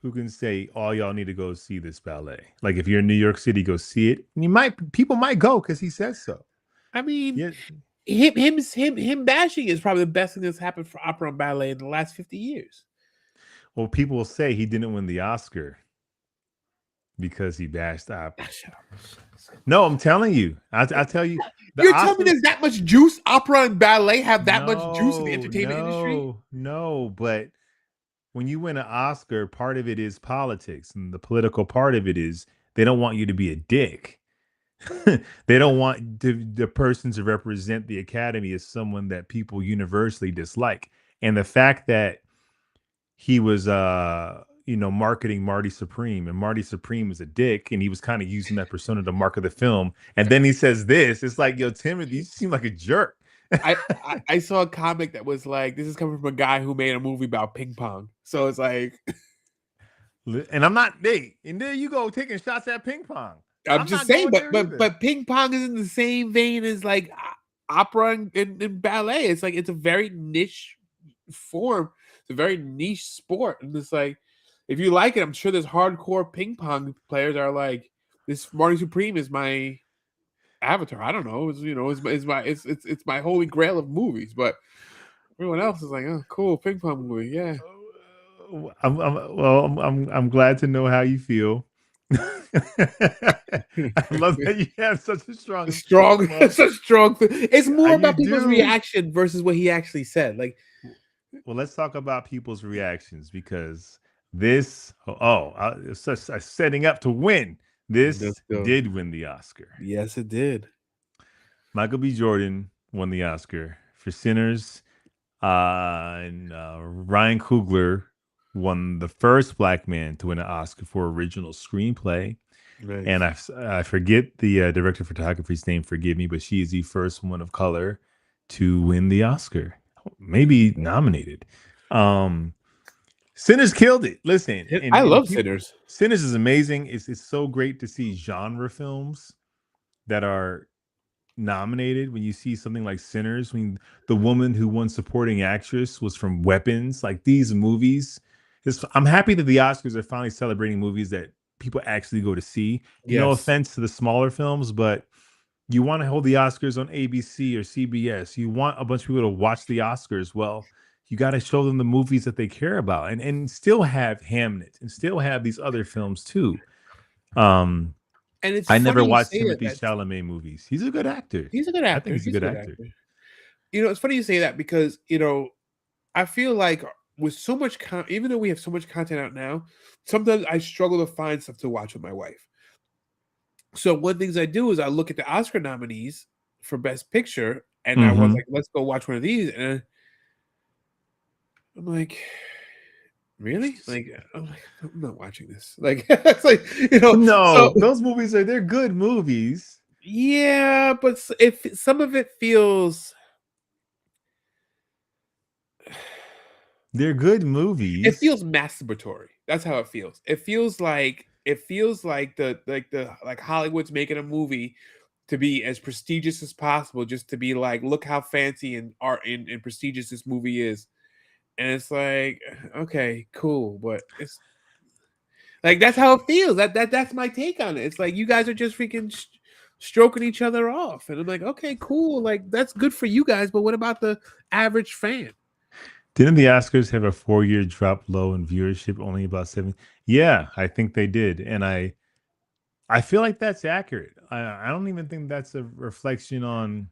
who can say, all y'all need to go see this ballet. Like, if you're in New York City, go see it. And people might go because he says so. I mean, him bashing is probably the best thing that's happened for opera and ballet in the last 50 years. Well, people will say he didn't win the Oscar because he bashed opera. No, I'm telling you. I'll tell you. You're telling me there's that much juice? Opera and ballet have that much juice in the entertainment industry? No, but when you win an Oscar, part of it is politics, and the political part of it is they don't want you to be a dick. They don't want the person to represent the Academy as someone that people universally dislike. And the fact that he was marketing Marty Supreme, and Marty Supreme is a dick, and he was kind of using that persona to market the film. And then he says this. It's like, yo, Timothy, you seem like a jerk. I saw a comic that was like, this is coming from a guy who made a movie about ping pong. So it's like, and I'm not, and there you go taking shots at ping pong. I'm just not saying, going there either. but ping pong is in the same vein as like opera and ballet. It's like it's a very niche form. It's a very niche sport, and it's like if you like it, I'm sure there's hardcore ping pong players that are like, this Marty Supreme is my avatar. I don't know. It's my holy grail of movies, but everyone else is like, oh, cool, ping pong movie, yeah. I'm glad to know how you feel. I love that you have such a strong. Such strong. It's more about people's reaction versus what he actually said. Like, well, let's talk about people's reactions, because this, it's such a setting up to win. This did win the Oscar. Yes, it did. Michael B. Jordan won the Oscar for Sinners, and Ryan Coogler won the first Black man to win an Oscar for original screenplay. Nice. And I forget the director of photography's name, forgive me, but she is the first woman of color to win the Oscar, maybe nominated. Sinners killed it. Listen, I love Sinners. Sinners is amazing. It's so great to see genre films that are nominated. When you see something like Sinners, when the woman who won supporting actress was from Weapons, like these movies. I'm happy that the Oscars are finally celebrating movies that people actually go to see. Yes. No offense to the smaller films, but you want to hold the Oscars on ABC or CBS. You want a bunch of people to watch the Oscars. Well, you got to show them the movies that they care about, and still have Hamnet and still have these other films too. And I never watched Timothée Chalamet movies. He's a good actor. He's a good actor. I think he's a good actor. It's funny you say that, because I feel like with so much even though we have so much content out now, sometimes I struggle to find stuff to watch with my wife. So one of the things I do is I look at the Oscar nominees for Best Picture, and I was like, let's go watch one of these, and I'm like, really? Like, I'm not watching this. Like, it's like, no, those movies they're good movies. Yeah, but if some of it feels, they're good movies. It feels masturbatory. That's how it feels. It feels like Hollywood's making a movie to be as prestigious as possible, just to be like, look how fancy and art and prestigious this movie is. And it's like, okay, cool, but it's like, that's how it feels. That's my take on it. It's like, you guys are just freaking stroking each other off, and I'm like, okay, cool, like that's good for you guys, but what about the average fan? Didn't the Oscars have a 4-year drop low in viewership, only about 7? Yeah, I think they did, and I feel like that's accurate. I don't even think that's a reflection on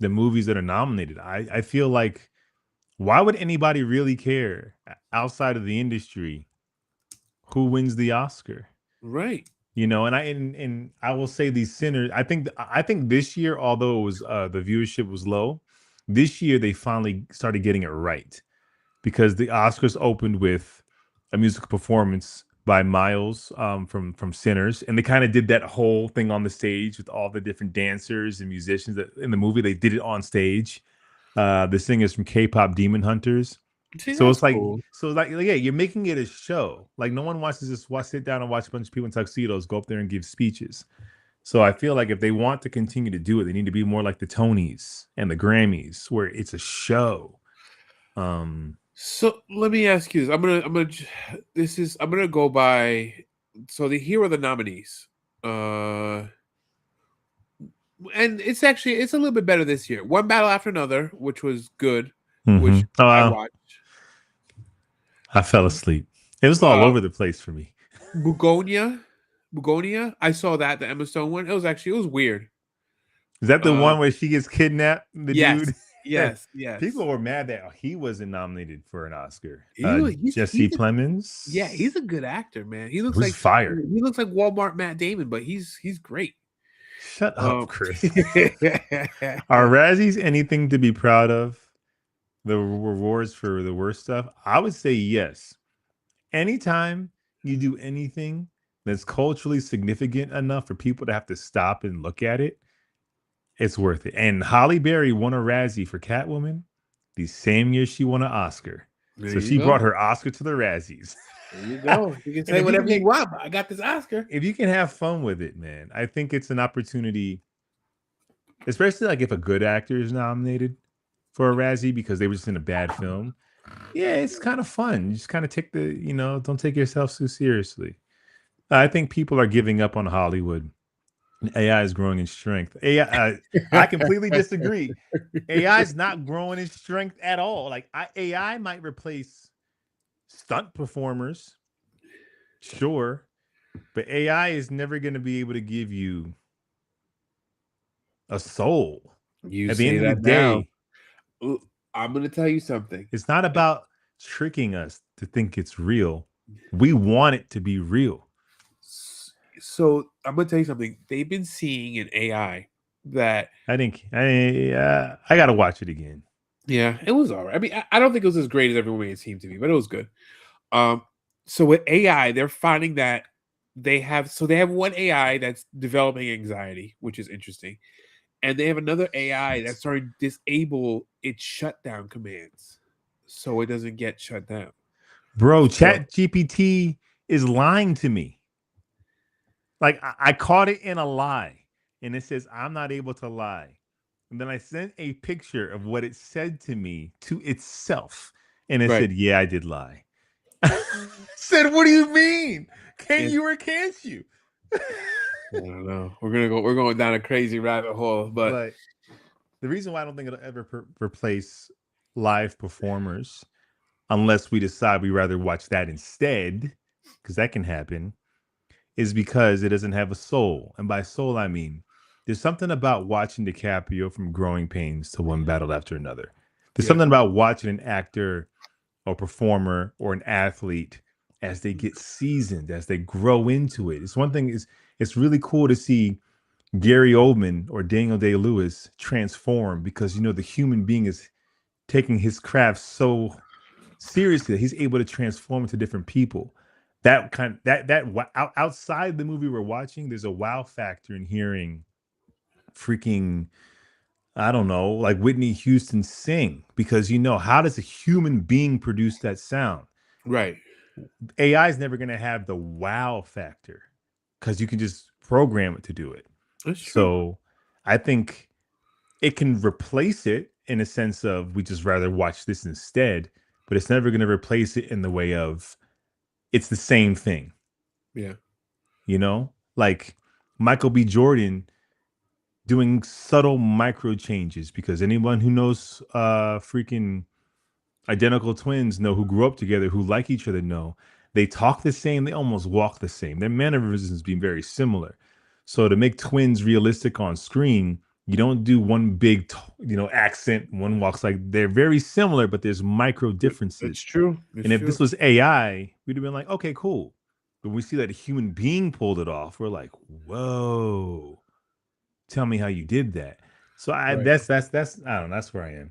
the movies that are nominated. I feel like, why would anybody really care outside of the industry who wins the Oscar? Right. And I will say these Sinners, I think this year, although it was the viewership was low, this year they finally started getting it right, because the Oscars opened with a musical performance by Miles from Sinners, and they kind of did that whole thing on the stage with all the different dancers and musicians that in the movie. They did it on stage. The singers from K-pop Demon Hunters. So it's like, cool. Yeah, you're making it a show. Like, no one wants to just sit down and watch a bunch of people in tuxedos go up there and give speeches. So I feel like if they want to continue to do it, they need to be more like the Tonys and the Grammys, where it's a show. So let me ask you this. I'm gonna go by. So here are the nominees. And it's a little bit better this year. One Battle After Another, which was good, which I watched. I fell asleep. It was all over the place for me. Bugonia. I saw that, the Emma Stone one. It was weird. Is that the one where she gets kidnapped? The dude. Yes. People were mad that he wasn't nominated for an Oscar. Jesse Plemons. Yeah, he's a good actor, man. He looks like fire. He looks like Walmart Matt Damon, but he's great. Shut up, Chris. Are Razzies anything to be proud of? The rewards for the worst stuff? I would say yes. Anytime you do anything that's culturally significant enough for people to have to stop and look at it, it's worth it. And Halle Berry won a Razzie for Catwoman the same year she won an Oscar. There So you she go. brought her Oscar to the Razzies. There you go. You can And say whatever you want, but I got this Oscar. if you can have fun with it, man, I think it's an opportunity, especially like if a good actor is nominated for a Razzie because they were just in a bad film. Yeah, it's kind of fun. You just kind of take don't take yourself so seriously. I think people are giving up on Hollywood. AI is growing in strength. I completely disagree. AI is not growing in strength at all. Like AI might replace stunt performers, sure, but AI is never going to be able to give you a soul. You At the say end of the that now. day, I'm going to tell you something. it's not about tricking us to think it's real. We want it to be real. So I'm going to tell you something. They've been seeing in AI that I got to watch it again. yeah, it was all right. I mean, I don't think it was as great as everyone made it seem to be, but it was good. So with AI, they're finding that they have one AI that's developing anxiety, which is interesting, and they have another AI that's starting to disable its shutdown commands, so it doesn't get shut down. Bro, So, Chat GPT is lying to me. Like I caught it in a lie, and it says I'm not able to lie. And then I sent a picture of what it said to me to itself, and it right. said, "Yeah, I did lie." Said, "What do you mean? Can It's, you or can't you?" I don't know. We're going down a crazy rabbit hole, But the reason why I don't think it'll ever replace live performers, unless we decide we rather watch that instead, because that can happen, is because it doesn't have a soul. And by soul, I mean there's something about watching DiCaprio from Growing Pains to One Battle After Another. There's yeah, something about watching an actor or performer or an athlete as they get seasoned, as they grow into it. It's one thing is it's really cool to see Gary Oldman or Daniel Day-Lewis transform because the human being is taking his craft so seriously that he's able to transform into different people. Outside the movie we're watching, there's a wow factor in hearing freaking, I don't know, like Whitney Houston sing, because how does a human being produce that sound? right. AI is never going to have the wow factor because you can just program it to do it. That's true. So I think it can replace it in a sense of we just rather watch this instead, but it's never going to replace it in the way of it's the same thing. Yeah. Like Michael B. Jordan doing subtle micro changes, because anyone who knows freaking identical twins know, who grew up together, who like each other, know they talk the same, they almost walk the same. Their mannerisms being very similar. So to make twins realistic on screen, you don't do one big accent, one walks like, they're very similar, but there's micro differences. That's true. And if this was AI, we'd have been like, okay, cool. But we see that a human being pulled it off, we're like, whoa, tell me how you did that. So that's I don't know, that's where I am.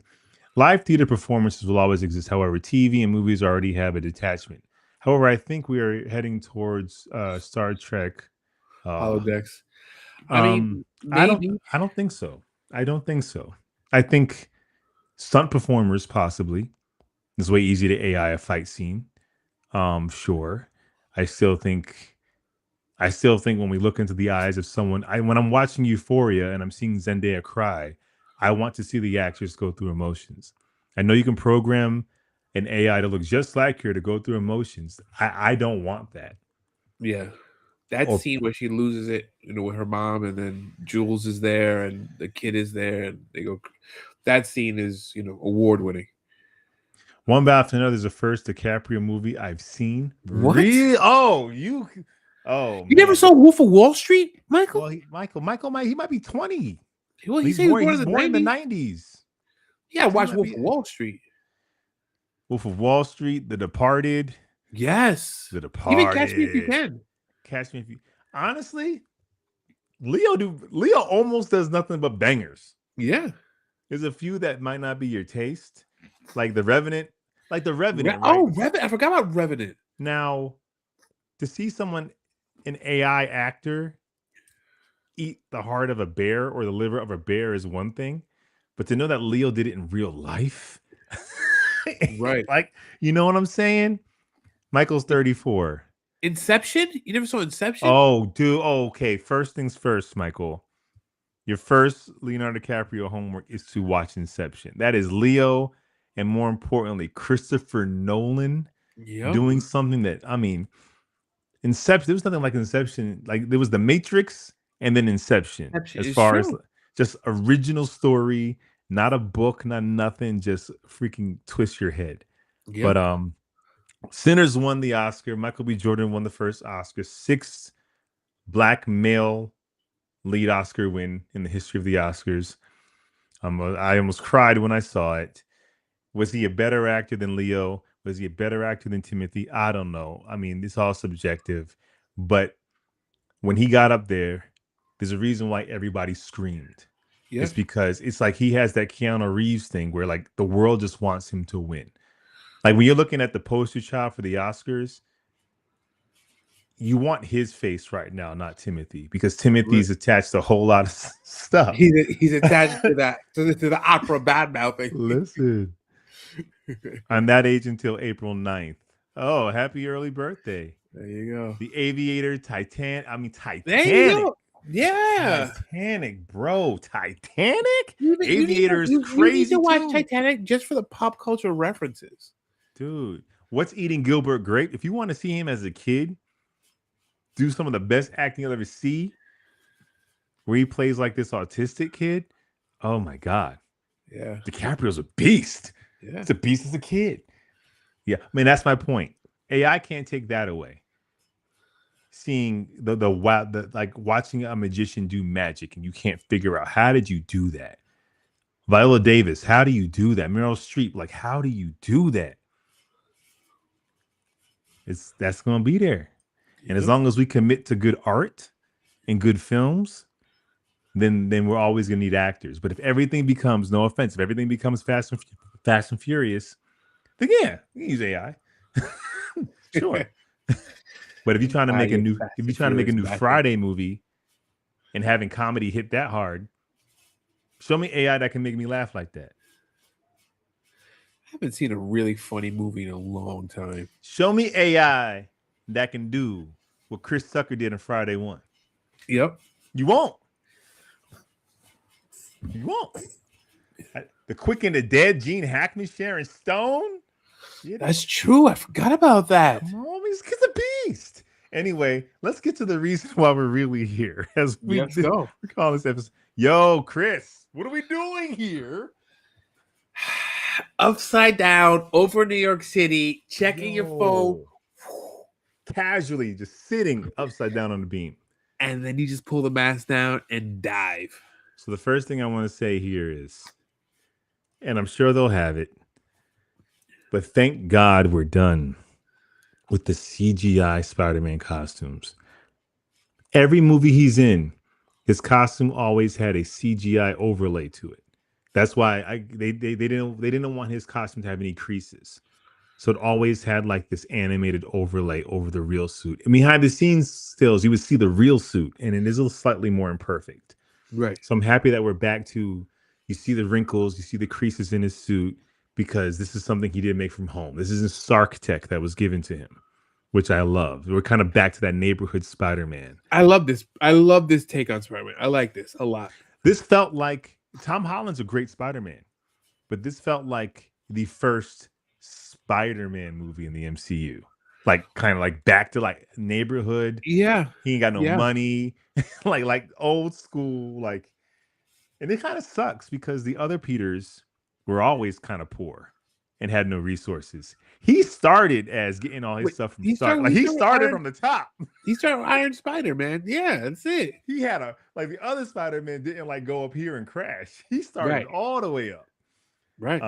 Live theater performances will always exist. However, TV and movies already have a detachment. However, I think we are heading towards Star Trek. Holodecks. I mean, maybe. I don't think so. I don't think so. I think stunt performers possibly. It's way easy to AI a fight scene. Sure. I still think when we look into the eyes of someone, when I'm watching Euphoria and I'm seeing Zendaya cry, I want to see the actors go through emotions. I know you can program an AI to look just like her to go through emotions. I don't want that. Yeah. That Or scene where she loses it, with her mom, and then Jules is there, and the kid is there, and they go. That scene is, award winning. One Battle After Another is the first DiCaprio movie I've seen. What? Really? Oh, you never saw Wolf of Wall Street, Michael? Well, Michael might be 20. Well, He's he was born in the 90s. 90s. Yeah, So watch Wolf of Wall Street. Wolf of Wall Street, The Departed. Yes. The Even Catch Me If You Departed. Can. Catch Me If You. Honestly, Leo almost does nothing but bangers. Yeah. There's a few that might not be your taste, like The Revenant. Like The Revenant, right? Oh, Revenant. I forgot about Revenant. Now, to see someone, an AI actor, eat the heart of a bear or the liver of a bear is one thing, but to know that Leo did it in real life, Right. like, you know what I'm saying? Michael's 34. Inception? You never saw Inception? Oh, dude. Oh, okay. First things first, Michael. Your first Leonardo DiCaprio homework is to watch Inception. That is Leo, and more importantly, Christopher Nolan Yep. doing something that, I mean, Inception. There was nothing like Inception. Like there was The Matrix and then Inception. Inception As is far as true. just original story, not a book, not nothing. Just freaking twist your head. Yep. But Sinners won the Oscar. Michael B. Jordan won the first Oscar. Sixth black male lead Oscar win in the history of the Oscars. I almost cried when I saw it. Was he a better actor than Leo? Was he a better actor than Timothy? I don't know. I mean, it's all subjective. But when he got up there, there's a reason why everybody screamed. Yep. It's because it's like he has that Keanu Reeves thing where like the world just wants him to win. Like when you're looking at the poster child for the Oscars, you want his face right now, not Timothy, because Timothy's attached to a whole lot of stuff. He's attached to that to the opera bad mouthing. Listen, I'm that age until April 9th. Oh, happy early birthday. There you go. The Aviator, Titanic. There you go. Yeah. Titanic, bro. Titanic? You Aviator is crazy. You need to watch too. Titanic just for the pop culture references. Dude, what's eating Gilbert Grape? If you want to see him as a kid do some of the best acting you'll ever see, where he plays like this autistic kid, oh my God. Yeah. DiCaprio's a beast. Yeah. It's a beast as a kid. Yeah, I mean, that's my point. AI can't take that away. Seeing the like watching a magician do magic and you can't figure out how did you do that. Viola Davis, how do you do that? Meryl Streep, like how do you do that? That's gonna be there. And as long as we commit to good art and good films, then we're always gonna need actors. But if everything becomes, no offense, if everything becomes Fast and Furious, then yeah, you can use AI. Sure. But if you're trying to make a new Friday movie and having comedy hit that hard, show me AI that can make me laugh like that. I haven't seen a really funny movie in a long time. Show me AI that can do what Chris Tucker did in Friday 1. Yep. You won't. You won't. The Quick and the Dead, Gene Hackman, Sharon Stone. That's true. I forgot about that. Come on, this kid's a beast. Anyway, let's get to the reason why we're really here. As we go. We call this episode. Yo, Chris, what are we doing here? Upside down over New York City, checking your phone. Casually just sitting upside down on the beam. And then you just pull the mask down and dive. So the first thing I want to say here is, and I'm sure they'll have it, but thank God we're done with the CGI Spider-Man costumes. Every movie he's in, his costume always had a CGI overlay to it. That's why they didn't want his costume to have any creases. So it always had like this animated overlay over the real suit. And behind the scenes stills, you would see the real suit, and it is a slightly more imperfect. Right. So I'm happy that we're back to, you see the wrinkles, you see the creases in his suit, because this is something he didn't make from home. This isn't Stark tech that was given to him, which I love. We're kind of back to that neighborhood Spider-Man. I love this. I love this take on Spider-Man. I like this a lot. This felt like, Tom Holland's a great Spider-Man, but this felt like the first Spider-Man movie in the MCU. Like kind of like back to like neighborhood. Yeah. He ain't got no money. like old school, like, and it kind of sucks because the other Peters were always kind of poor and had no resources. He started as getting all his stuff from Stark. Like he started from the top. He started with Iron Spider, man. Yeah, that's it. He had like the other Spider-Man didn't like go up here and crash. He started all the way up. Right.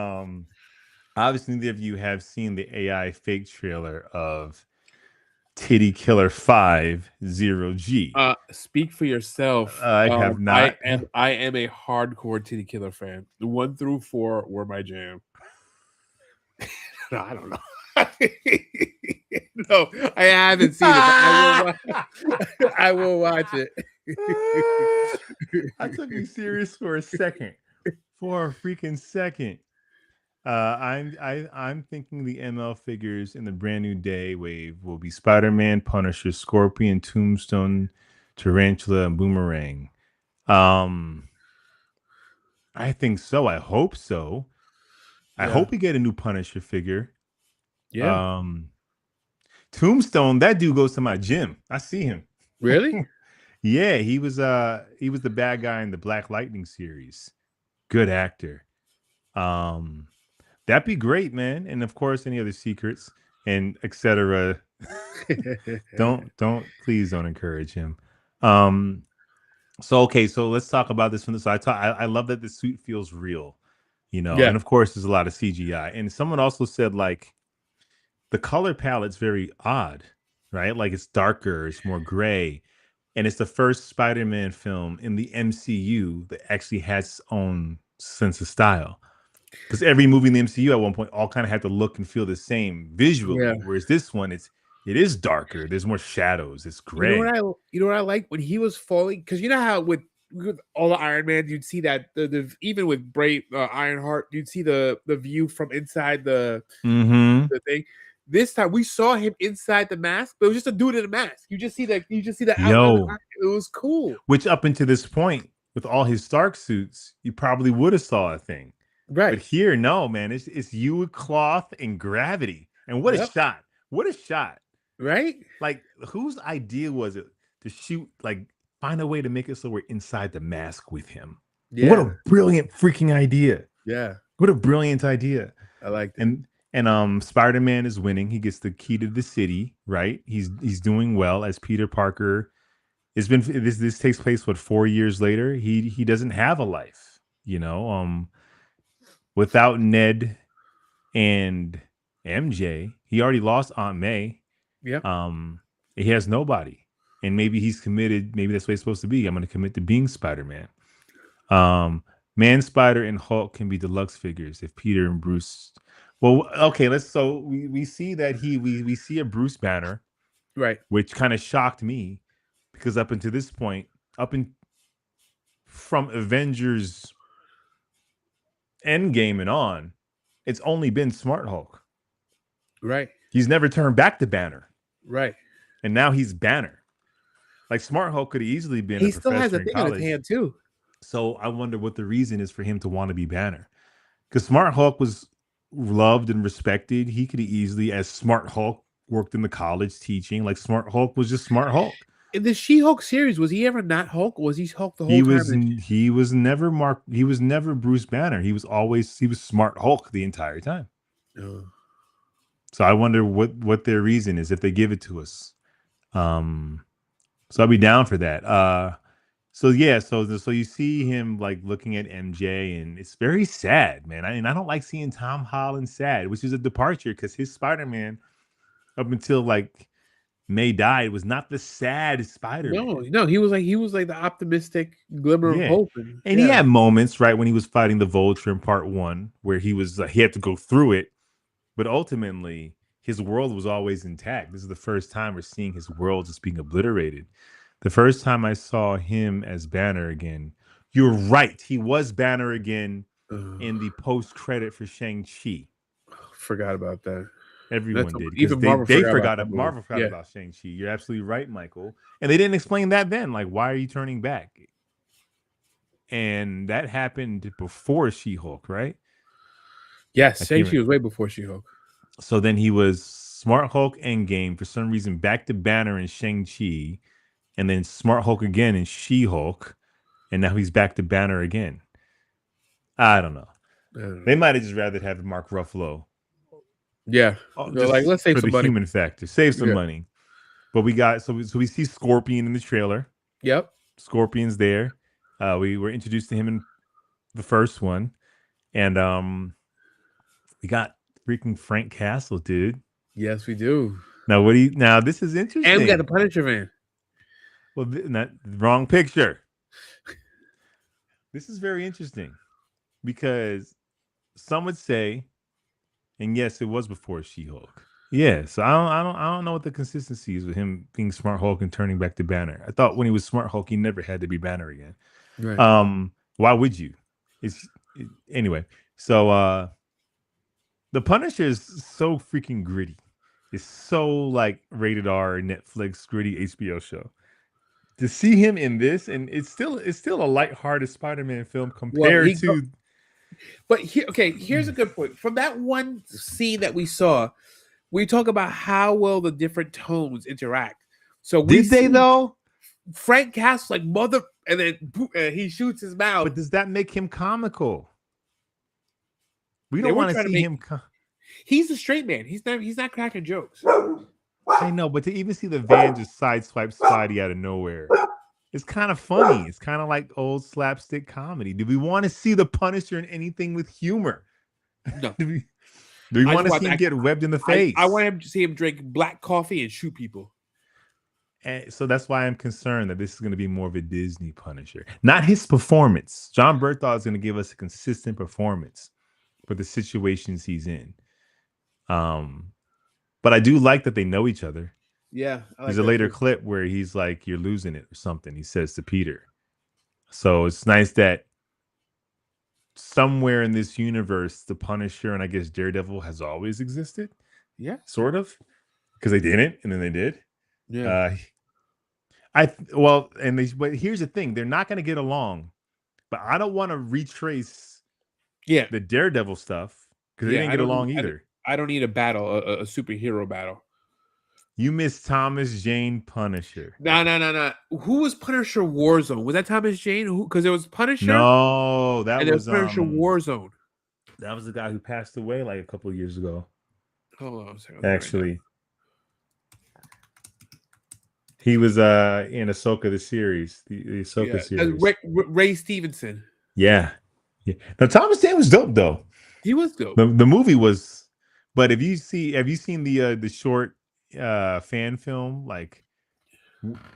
Obviously, neither of you have seen the AI fake trailer of Titty Killer 5 0G. Speak for yourself. I have not. I am a hardcore Titty Killer fan. The 1 through 4 were my jam. No, I don't know. No, I haven't seen it, but I will. I will watch it. I took you serious for a second. For a freaking second. I'm thinking the ML figures in the brand new day wave will be Spider-Man, Punisher, Scorpion, Tombstone, Tarantula, and Boomerang. Um, I think so. I hope so. I Yeah, hope we get a new Punisher figure. yeah. Um, Tombstone, that dude goes to my gym. I see him. Really? Yeah, he was the bad guy in the Black Lightning series. Good actor. Um, that'd be great, man. And of course, any other secrets and etc. Please don't encourage him. Um, so okay, so let's talk about this from the side. I love that the suit feels real, Yeah, and of course, there's a lot of CGI. And someone also said like the color palette's very odd, right? Like it's darker, it's more gray, and it's the first Spider-Man film in the MCU that actually has its own sense of style. Because every movie in the MCU at one point all kind of had to look and feel the same yeah. visually, whereas this one it is darker. There's more shadows. It's gray. You know what I like when he was falling, because you know how with all the Iron Man, you'd see that the even with Brave Ironheart, you'd see the view from inside Mm-hmm. the thing. This time we saw him inside the mask, but it was just a dude in a mask. You just see the outline of the Yo, eye. It was cool. which up until this point, with all his Stark suits, you probably would have saw a thing. But Right. here, no, man. It's you with cloth and gravity. And what a Yep. shot. What a shot. Right? Like, whose idea was it to shoot, like, find a way to make it so we're inside the mask with him? What Yeah. a brilliant freaking idea. Yeah. What a brilliant idea. I liked it. And Spider-Man is winning. He gets the key to the city, right? He's doing well as Peter Parker. It's been this takes place 4 years later. He doesn't have a life, without Ned and MJ. He already lost Aunt May. Yep. He has nobody. And maybe he's committed, maybe that's what he's supposed to be. I'm gonna commit to being Spider-Man. Man Spider and Hulk can be deluxe figures if Peter and Bruce. Well, okay, we see that we see a Bruce banner, Right. which kind of shocked me because up until this point, up in from Avengers Endgame and on, it's only been Smart Hulk. Right. He's never turned back to Banner, Right. and now he's Banner. Like Smart Hulk could have easily been a He still has professor a in thing in his college. hand too. So I wonder what the reason is for him to want to be Banner. Because Smart Hulk was loved and respected. He could easily, as Smart Hulk, worked in the college teaching. Like Smart Hulk was just Smart Hulk. In the She-Hulk series, was he ever not Hulk? Or was he Hulk the whole He time? was he was never Mark. He was never Bruce Banner. He was Smart Hulk the entire time. Oh. So I wonder what their reason is if they give it to us. So I'll be down for that. So yeah, so you see him like looking at MJ, and it's very sad, man. I don't like seeing Tom Holland sad, which is a departure because his Spider-Man up until like May died was not the sad Spider-Man. No, he was like the optimistic glimmer of Yeah, hope. and he had moments right when he was fighting the Vulture in Part 1 where he had to go through it, but ultimately his world was always intact. This is the first time we're seeing his world just being obliterated. The first time I saw him as Banner again, you're right. He was Banner again in the post-credit for Shang-Chi. Forgot about that. Everyone did because Even Marvel they forgot forgot about that Marvel movie. forgot about Shang-Chi. You're absolutely right, Michael. And they didn't explain that then. Like, why are you turning back? And that happened before She-Hulk, right? Yes, I can't Shang-Chi remember. was way before She-Hulk. So then he was Smart Hulk Endgame for some reason, back to Banner and Shang-Chi, and then Smart Hulk again in She-Hulk, and now he's back to Banner again. I don't know. They might have just rather have Mark Ruffalo. Yeah, Just like let's save for some the money. human factor, save some money. But we got so we see Scorpion in the trailer. Yep. Scorpion's there. We were introduced to him in the first one, and we got freaking Frank Castle, dude. Yes, we do. Now now this is interesting. And we got the Punisher van. Well, not wrong picture. This is very interesting because some would say, and yes, it was before She-Hulk. Yeah, so I don't know what the consistency is with him being Smart Hulk and turning back to Banner. I thought when he was Smart Hulk, he never had to be Banner again. Right. Why would you? Anyway. So the Punisher is so freaking gritty. It's so like rated R Netflix gritty HBO show. To see him in this, and it's still a lighthearted Spider-Man film Well, compared to. but here, okay, here's a good point. From that one scene that we saw, we talk about how well the different tones interact. So we Did they see though? Frank Castle like mother, and then he shoots his mouth. But does that make him comical? We They don't were want to trying to see make. him. He's a straight man. He's not cracking jokes. I know, but to even see the van just sideswipe Spidey out of nowhere, it's kind of funny. It's kind of like old slapstick comedy. Do we want to see the Punisher in anything with humor? No, do we, do we I want just to want see him that. get webbed in the I face? want him to see him drink black coffee and shoot people. And so that's why I'm concerned that this is going to be more of a Disney Punisher, not his performance. John Berthold is going to give us a consistent performance for the situations he's in. But I do like that they know each other. Yeah, I like There's a that later too. clip where he's like, "You're losing it" or something. He says to Peter. So it's nice that somewhere in this universe, the Punisher and I guess Daredevil has always existed. Yeah, Sort of, because they didn't, and then they did. yeah, But here's the thing: they're not going to get along. But I don't want to retrace yeah, the Daredevil stuff because they yeah. didn't get along either. I don't need a battle, a superhero battle. You miss Thomas Jane Punisher. No. Who was Punisher Warzone? Was that Thomas Jane? Who? Because it was Punisher No, that and there was was Punisher Warzone. that was the guy who passed away like a couple of years ago. Hold on a second. Actually, he was in Ahsoka the series, the Ahsoka series. Ray Stevenson. Yeah. Now Thomas Jane was dope though. He was dope. The movie was, but have you seen the short fan film? Like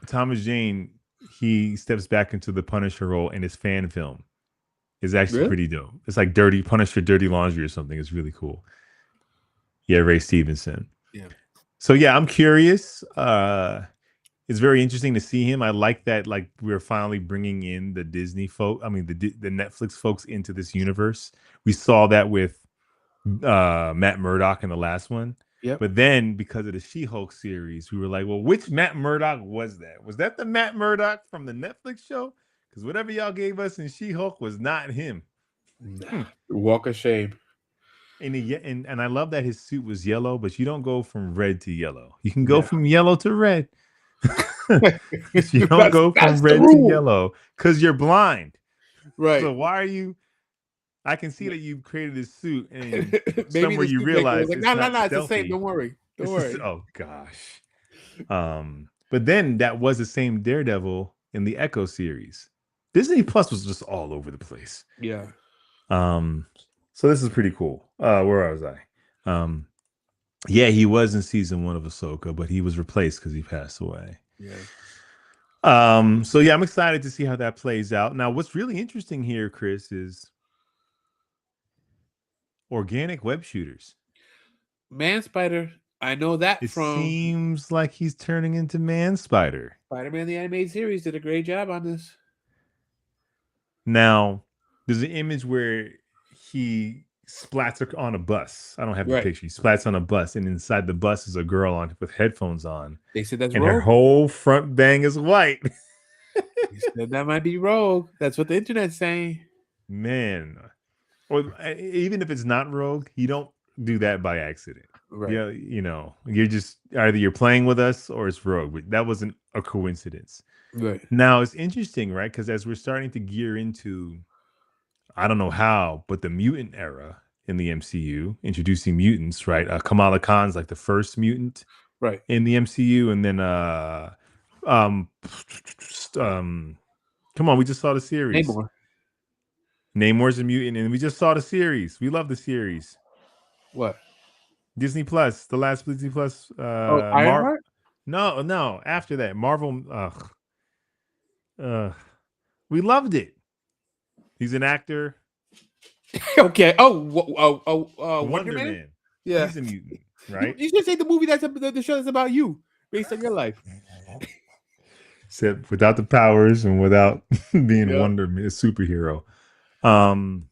Thomas Jane, he steps back into the Punisher role in his fan film. Is actually Really? pretty dope. It's like Punisher Dirty Laundry or something. It's really cool. Yeah, Ray Stevenson. Yeah. So yeah, I'm curious. It's very interesting to see him. I like that. Like we're finally bringing in the Disney folk. I mean, the Netflix folks into this universe. We saw that with Matt Murdock in the last one. Yep. But then because of the She-Hulk series, we were like, well, which Matt Murdock was that? Was that the Matt Murdock from the Netflix show? Because whatever y'all gave us in She-Hulk was not him. Walk of shame. And I love that his suit was yellow, but you don't go from red to yellow. You can go from yellow to red. You don't go from red to yellow because you're blind. Right. So why are you? I can see that you've created this suit, and Maybe somewhere you realize like, it's no, not it's the same. stealthy. Don't worry. Don't worry. Oh gosh. But then that was the same Daredevil in the Echo series. Disney Plus was just all over the place. Yeah. So this is pretty cool. Where was I? Yeah, he was in season 1 of Ahsoka, but he was replaced because he passed away. Yeah. So yeah, I'm excited to see how that plays out. Now, what's really interesting here, Chris, is organic web shooters. Man Spider. I know that It from seems like he's turning into Man Spider. Spider-Man the animated series did a great job on this. Now, there's an image where he splats on a bus. I don't have the picture. He splats on a bus, and inside the bus is a girl on with headphones on. They said that's and Rogue. Her whole front bang is white. They said that might be Rogue. That's what the internet's saying. Man, or even if it's not Rogue, you don't do that by accident. Right. Yeah, you're just either you're playing with us or it's Rogue. That wasn't a coincidence. Right. Now it's interesting, right? Because as we're starting to gear into, I don't know how, but the mutant era in the MCU, introducing mutants, right? Kamala Khan's like the first mutant, right, in the MCU, and then come on, we just saw the series. Namor's a mutant, and we just saw the series. We love the series. What? Disney Plus, the last Disney Plus. Ironheart? No. After that, Marvel. We loved it. He's an actor. Okay. Wonder Man. Yeah, he's a mutant. right? You should say the movie the show that's about you, based on your life. Except without the powers and without being Yeah. Wonder Man, a superhero. Um,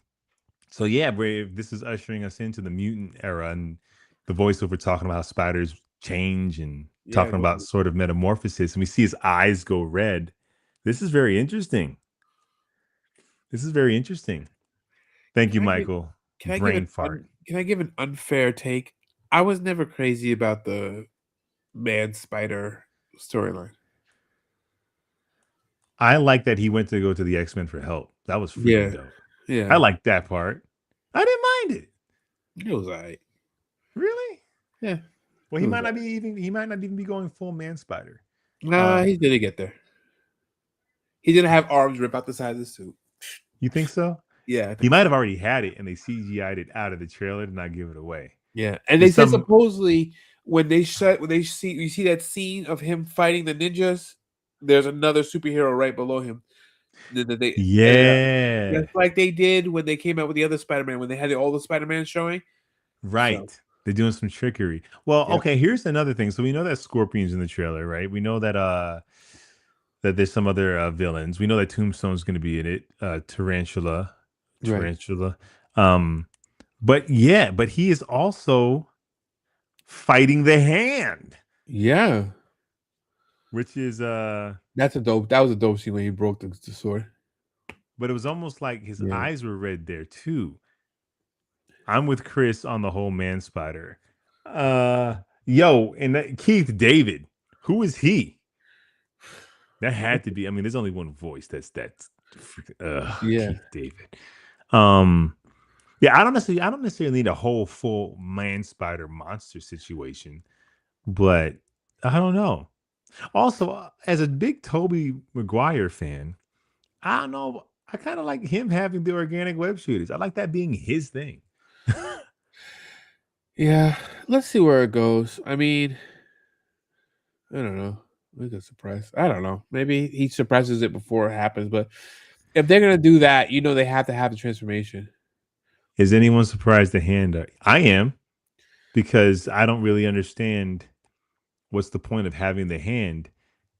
so yeah, Brave, this is ushering us into the mutant era and the voiceover talking about how spiders change and Yeah. talking about sort of metamorphosis, and we see his eyes go red. This is very interesting. This is very interesting. Thank you, Can I give Michael. can I give Brain fart. can I give an unfair take? I was never crazy about the man spider storyline. I like that he went to go to the X-Men for help. That was freaking Yeah. dope. I Yeah. like that part. I didn't mind it. It was alright. Really? Yeah. Well, It he was might not alright. be even he might not even be going full man spider. Nah, Um, he didn't get there. He didn't have arms rip out the side of the suit. you think so? Yeah, I He think might so. have already had it and they CGI'd it out of the trailer to not give it away. Yeah. And they There's said some supposedly when they see you see that scene of him fighting the ninjas, there's another superhero right below him. That they edited out. yeah. Just like they did when they came out with the other Spider-Man, when they had all the Spider-Man showing. So Right. They're doing some trickery. Well, yeah. okay, here's another thing. So we know that Scorpion's in the trailer, right? We know that that there's some other villains. We know that Tombstone's going to be in it. Tarantula, Right. Tarantula. Um, but yeah, but he is also fighting the Hand, Yeah. which is That was a dope scene when he broke the sword. but it was almost like his Yeah. eyes were red there too. I'm with Chris on the whole man spider. Yo, and Keith David, who is he? That had to be. I mean, there's only one voice. That's Yeah. Keith David. Um, yeah, I don't necessarily need a whole full man spider monster situation, but I don't know. Also, as a big Toby Maguire fan, I don't know. I kind of like him having the organic web shooters. I like that being his thing. Yeah. Let's see where it goes. I mean, I don't know. We could surprise. I don't know. Maybe he suppresses it before it happens, but if they're gonna do that, they have to have the transformation. Is anyone surprised the hand? I am because I don't really understand what's the point of having the hand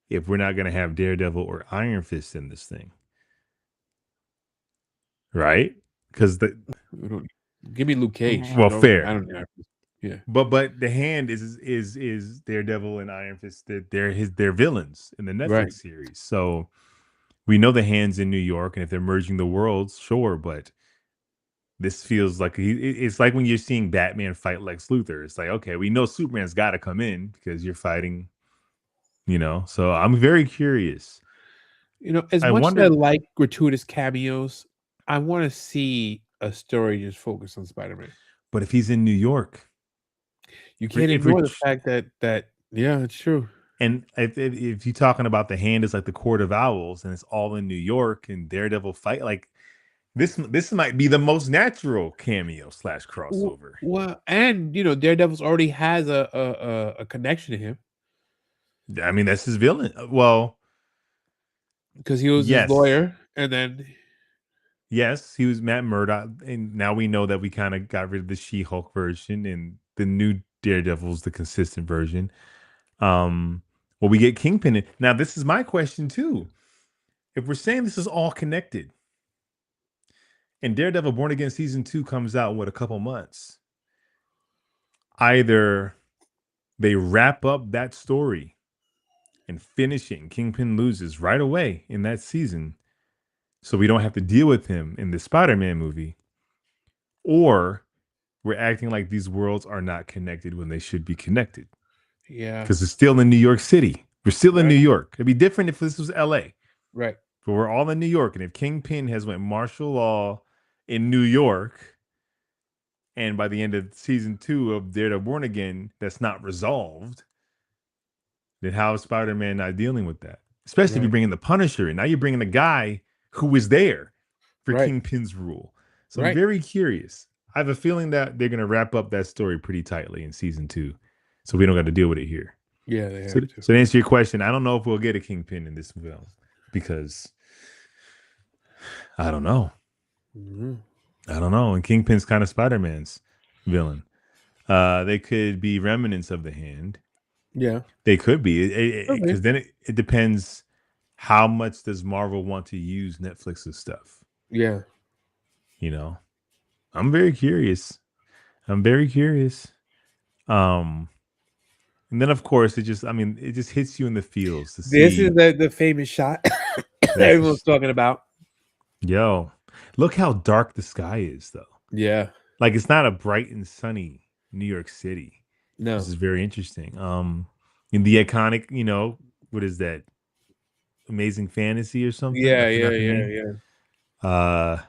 if we're not going to have Daredevil or Iron Fist in this thing, right? Because Give me Luke Cage. well, No, fair, I don't know. Yeah. but the hand is Daredevil and Iron Fist. They're villains in the Right. Netflix series, so we know the hand's in New York, and if they're merging the worlds, sure, but this feels like it's like when you're seeing Batman fight Lex Luthor. It's like, okay, we know Superman's got to come in because you're fighting, So I'm very curious. As I much as I wonder, like gratuitous cameos, I want to see a story just focused on Spider-Man. but if he's in New York, You can't if we're ignore the fact that yeah, it's true. and if you're talking about the hand is like the Court of Owls and it's all in New York and Daredevil fight like this might be the most natural cameo slash crossover. Well, and Daredevil's already has a connection to him I mean, that's his villain. Well, because he was his yes. lawyer, and then Yes, he was Matt Murdock, and now we know that we kind of got rid of the She-Hulk version, and the new Daredevil's the consistent version. Well, we get Kingpin. Now, this is my question too. If we're saying this is all connected, and Daredevil Born Again season 2 comes out in a couple months, either they wrap up that story and finishing Kingpin loses right away in that season, so we don't have to deal with him in the Spider-Man movie, or we're acting like these worlds are not connected when they should be connected. yeah, Because it's still in New York City. We're still in right, New York. It'd be different if this was LA. right, But we're all in New York. And if Kingpin has went martial law in New York, and by the end of season 2 of Daredevil Born Again, that's not resolved, then how is Spider-Man not dealing with that? Especially if you right, bring in the Punisher. And now you're bringing a guy who was there for right, Kingpin's rule. So I'm right. very curious. I have a feeling that they're going to wrap up that story pretty tightly in season 2. So we don't got to deal with it here. Yeah, they So, have to. so to answer your question, I don't know if we'll get a Kingpin in this film because I don't know. Mm-hmm. I don't know. And Kingpin's kind of Spider-Man's villain. They could be remnants of the hand. Yeah. They could be, Okay. because then it depends how much does Marvel want to use Netflix's stuff. Yeah. You know, I'm very curious. I'm very curious. Um, and then of course it just hits you in the feels to This is see. the famous shot That's everyone's just, talking about. yo, look how dark the sky is though. Yeah. Like it's not a bright and sunny New York City. This No. is very interesting. In the iconic, what is that? Amazing Fantasy or something? I Yeah. Yeah. forgot the Yeah. name. Yeah. Uh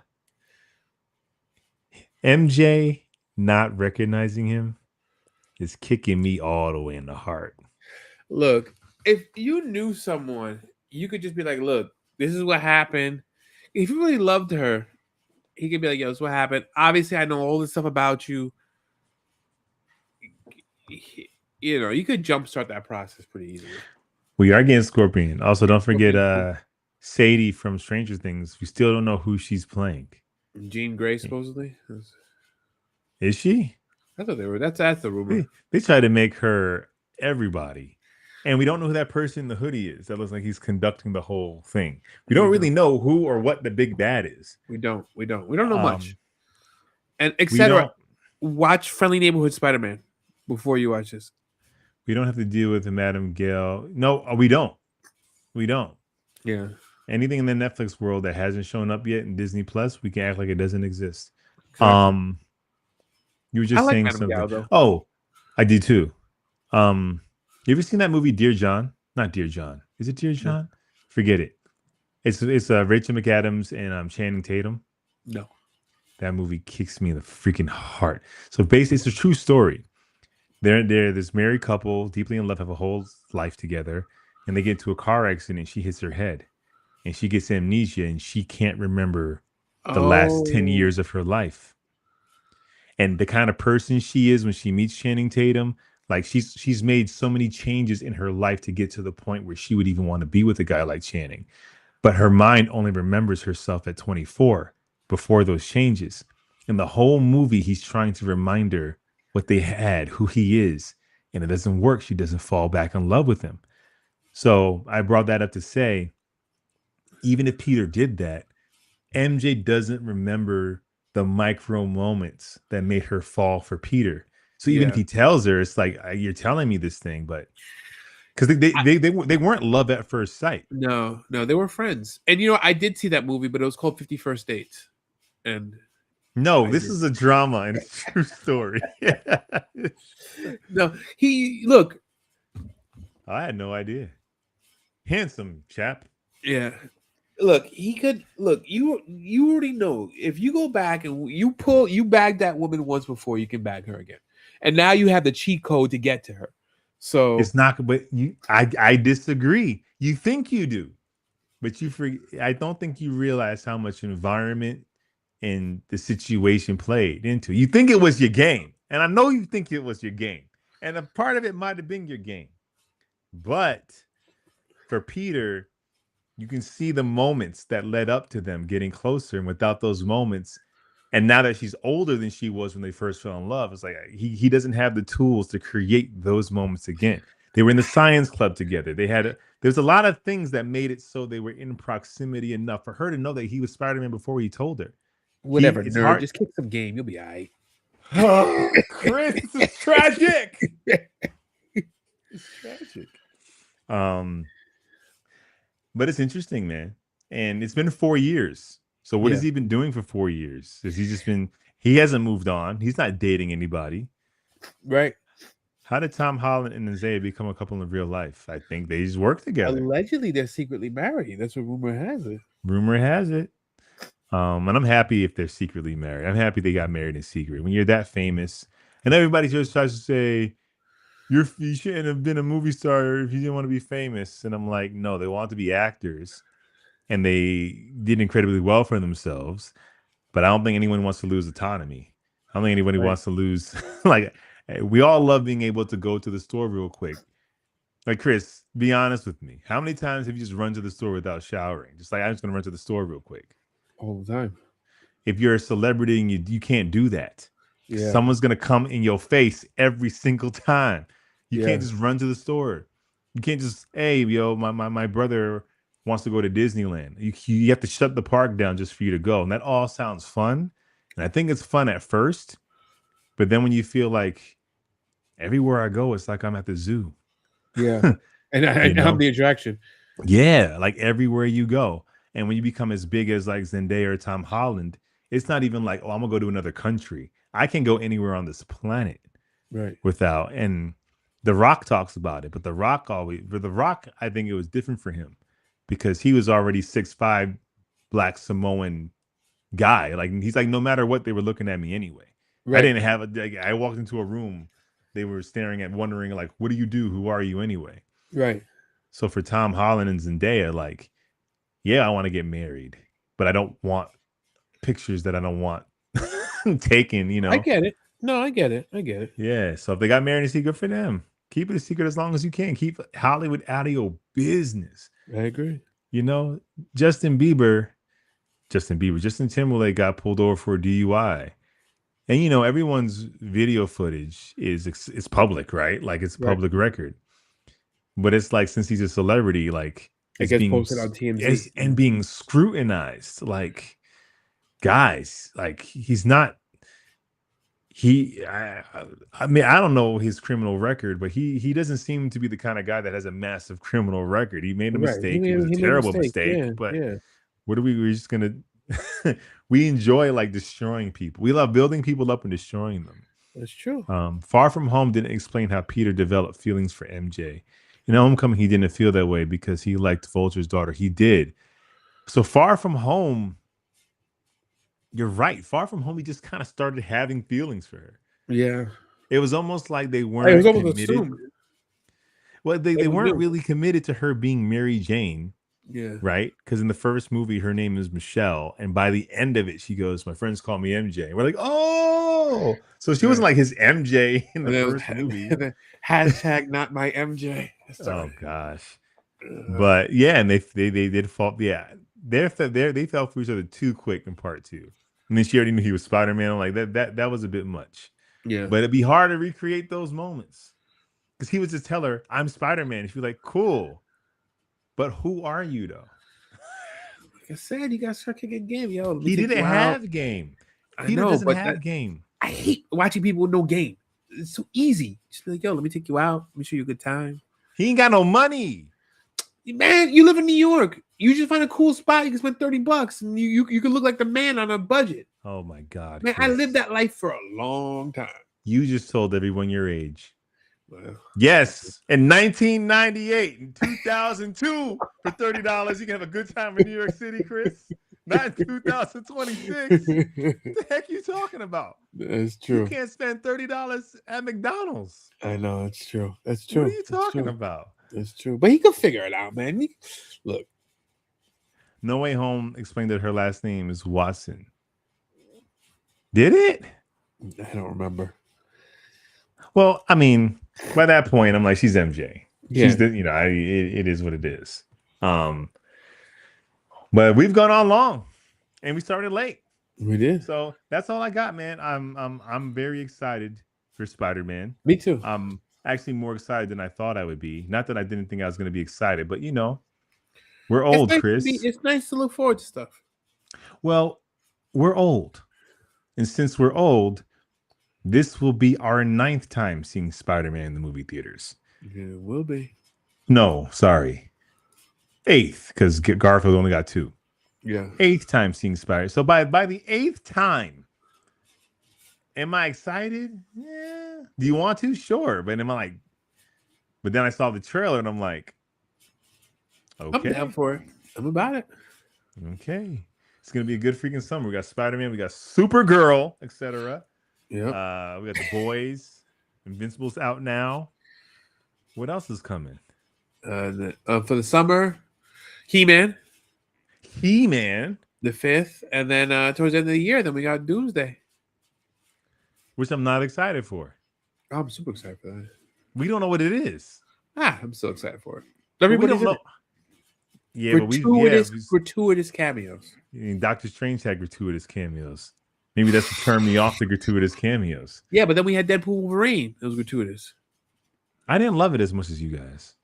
MJ not recognizing him is kicking me all the way in the heart. Look, if you knew someone, you could just be like, "Look, this is what happened." If you really loved her, he could be like, "Yo, this is what happened." Obviously, I know all this stuff about you. You know, you could jumpstart that process pretty easily. We are getting Scorpion. Also, don't forget Scorpion too. Sadie from Stranger Things. We still don't know who she's playing. Jean Grey, supposedly. Is she? I thought they were. That's the rumor. They try to make her everybody. And we don't know who that person in the hoodie is. That looks like he's conducting the whole thing. We don't really know who or what the big bad is. We don't. We don't know much. And We etc. don't Watch Friendly Neighborhood Spider-Man before you watch this. we don't have to deal with Madame Gale. No, we don't. We don't. Yeah. Anything in the Netflix world that hasn't shown up yet in Disney Plus, we can act like it doesn't exist. Exactly. You were I just like saying Madame something. Gao though. Oh, I do too. You ever seen that movie Dear John? Not Dear John. Is it Dear No. John? Forget it. It's Rachel McAdams and Channing Tatum. No. That movie kicks me in the freaking heart. So basically, it's a true story. They're this married couple, deeply in love, have a whole life together, and they get into a car accident. She hits her head, and she gets amnesia, and she can't remember the last 10 Oh. years of her life. And the kind of person she is when she meets Channing Tatum, like she's made so many changes in her life to get to the point where she would even want to be with a guy like Channing. But her mind only remembers herself at 24 before those changes. In the whole movie, he's trying to remind her what they had, who he is. And it doesn't work. She doesn't fall back in love with him. So I brought that up to say, even if Peter did that, MJ doesn't remember the micro moments that made her fall for Peter. So even if Yeah. he tells her, it's like, you're telling me this thing, but because they weren't love at first sight. No, they were friends. And I did see that movie, but it was called 51st Dates. And No, I this did. is a drama and a true story. No, look. I had no idea. Handsome chap. Yeah. Look, he could look, you already know if you go back and you bagged that woman once before, you can bag her again. And now you have the cheat code to get to her. So It's not, but I disagree. You think you do, but I don't think you realize how much environment and the situation played into. You think it was your game, and I know you think it was your game, and a part of it might have been your game, but for Peter, you can see the moments that led up to them getting closer, and without those moments, and now that she's older than she was when they first fell in love, it's like he doesn't have the tools to create those moments again. They were in the science club together. There's a lot of things that made it so they were in proximity enough for her to know that he was Spider-Man before he told her. whatever, It's nerd, hard. just kick some game, you'll be all right. Oh, Chris, this is tragic. It's tragic. But it's interesting, man. And it's been 4 years. So what has he been doing for 4 years? Has he just been? He hasn't moved on. He's not dating anybody. Right. How did Tom Holland and Isaiah become a couple in real life? I think they just work together. Allegedly, they're secretly married. That's what rumor has it. Rumor has it. And I'm happy if they're secretly married. I'm happy they got married in secret. When you're that famous, and everybody just tries to say you shouldn't have been a movie star if you didn't want to be famous. And I'm like, no, they want to be actors, and they did incredibly well for themselves. But I don't think anyone wants to lose autonomy. I don't think anybody wants to lose. Like, we all love being able to go to the store real quick. Like, Chris, be honest with me. How many times have you just run to the store without showering? Just like, I'm just going to run to the store real quick. All the time. If you're a celebrity and you can't do that. Yeah. Someone's gonna come in your face every single time. You Yeah. can't just run to the store. You can't just, hey, yo, my brother wants to go to Disneyland. You have to shut the park down just for you to go. And that all sounds fun. And I think it's fun at first, but then when you feel like everywhere I go, it's like I'm at the zoo. Yeah. And You I'm know? the attraction. Yeah, like everywhere you go. And when you become as big as like Zendaya or Tom Holland, it's not even like, oh, I'm gonna go to another country. I can go anywhere on this planet Right. without. And The Rock talks about it, but The Rock always for The Rock, I think it was different for him because he was already 6'5" black Samoan guy. Like he's like, no matter what, they were looking at me anyway. I Right. didn't have I walked into a room, they were staring at, wondering like, what do you do? Who are you anyway? Right. So for Tom Holland and Zendaya, like, yeah, I want to get married, but I don't want pictures that I don't want taken, you I know? get it. No, I get it. I get it. Yeah. So if they got married in secret, for them. Keep it a secret as long as you can. Keep Hollywood out of your business. I agree. You know, Justin Timberlake got pulled over for a DUI. And you know, everyone's video footage is public, right? Like it's Right. public record. But it's like since he's a celebrity, like It it's gets being posted on TMZ. and being scrutinized. Like, guys, like he's not. I mean, I don't know his criminal record, but he doesn't seem to be the kind of guy that has a massive criminal record. He made a Right. mistake. It was a He made a terrible mistake. mistake. Yeah. But Yeah. what are we're just gonna? We enjoy like destroying people. We love building people up and destroying them. That's true. Far From Home didn't explain how Peter developed feelings for MJ. In Homecoming, he didn't feel that way because he liked Vulture's daughter. He did. So Far From Home, you're right. Far From Home, he just kind of started having feelings for her. Yeah. It was almost like they It was weren't almost committed. assumed. Well, they was weren't new. really committed to her being Mary Jane, Yeah. right? Because in the first movie, her name is Michelle. And by the end of it, she goes, my friends call me MJ. And we're like, oh. So she wasn't like his MJ in the first movie. Hashtag not my MJ. Oh, gosh. But yeah, and they did fall. Yeah, they fell for each other too quick in part 2. And then she already knew he was Spider-Man. I'm like that was a bit much. Yeah. But it'd be hard to recreate those moments because he would just tell her, "I'm Spider-Man." She'd be like, "Cool," but who are you though? Like I said, you got to start kicking game, yo. He didn't have game. Peter doesn't have game. I hate watching people with no game. It's so easy. Just be like, yo, let me take you out. Let me show you a good time. He ain't got no money. Man, you live in New York. You just find a cool spot. You can spend $30 and you can look like the man on a budget. Oh my God, man! Chris. I lived that life for a long time. You just told everyone your age. Well, yes, in 1998, in 2002, for $30, you can have a good time in New York City, Chris. Not in 2026. What the heck are you talking about? That's true. You can't spend $30 at McDonald's. I know, it's true. That's true. What are you talking about? That's true. But he could figure it out, man. Look. No Way Home explained that her last name is Watson. Did it? I don't remember. Well, I mean, by that point, I'm like, she's MJ. Yeah. She's the, you know, it is what it is. But we've gone on long, and we started late. We did. So that's all I got, man. I'm very excited for Spider-Man. Me too. I'm actually more excited than I thought I would be. Not that I didn't think I was going to be excited, but you know, we're old, Chris. It's nice to look forward to stuff. Well, we're old, and since we're old, this will be our 9th time seeing Spider-Man in the movie theaters. It will be. No, sorry. 8th, because Garfield only got 2. Yeah. 8th time seeing Spider. So by the 8th time, am I excited? Yeah. Do you want to? Sure. But am I like? But then I saw the trailer and I'm like, okay, I'm down for it. I'm about it. Okay. It's gonna be a good freaking summer. We got Spider-Man, we got Supergirl, etc. Yeah. We got The Boys. Invincible's out now. What else is coming? For the summer, He-Man, the 5th, and then towards the end of the year, then we got Doomsday, which I'm not excited for. Oh, I'm super excited for that. We don't know what it is. I'm so excited for it. Everybody don't know. Yeah, gratuitous cameos. Doctor Strange had gratuitous cameos. Maybe that's what turned me off the gratuitous cameos. Yeah, but then we had Deadpool Wolverine. It was gratuitous. I didn't love it as much as you guys.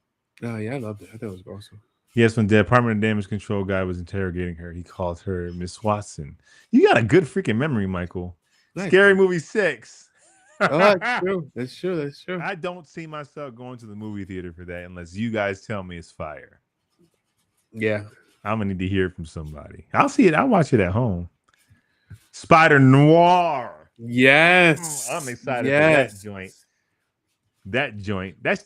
Oh yeah, I loved it. I thought it was awesome. Yes, when the Department of Damage Control guy was interrogating her, he called her Miss Watson. You got a good freaking memory, Michael. Nice. Scary Movie 6. Oh, that's true. That's true. That's true. I don't see myself going to the movie theater for that unless you guys tell me it's fire. Yeah. I'm gonna need to hear it from somebody. I'll see it. I'll watch it at home. Spider-Noir. Yes. I'm excited for that joint. That joint. That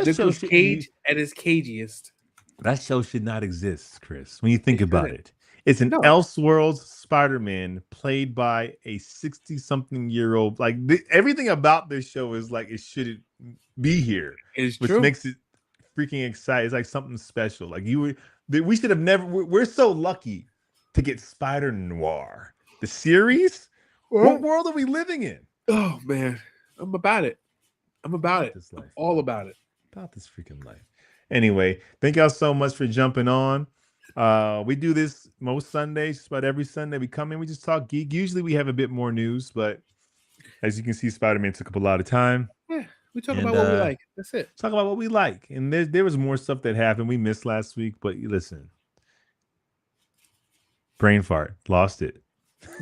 Nicolas Cage at his cagiest. That show should not exist, Chris. When you think about it, it's an Elseworlds Spider-Man played by a 60-something-year-old. Like everything about this show is like it shouldn't be here, which makes it freaking exciting. It's like something special. Like we should have never. We're so lucky to get Spider-Noir, the series. What world are we living in? Oh man, I'm about it. I'm about it. This life. All about it. About this freaking life. Anyway, thank y'all so much for jumping on. We do this most Sundays, just about every Sunday. We come in, we just talk geek. Usually we have a bit more news, but as you can see, Spider-Man took up a lot of time. Yeah, we talk about what we like. That's it. Talk about what we like. And there was more stuff that happened. We missed last week, but listen. Brain fart. Lost it.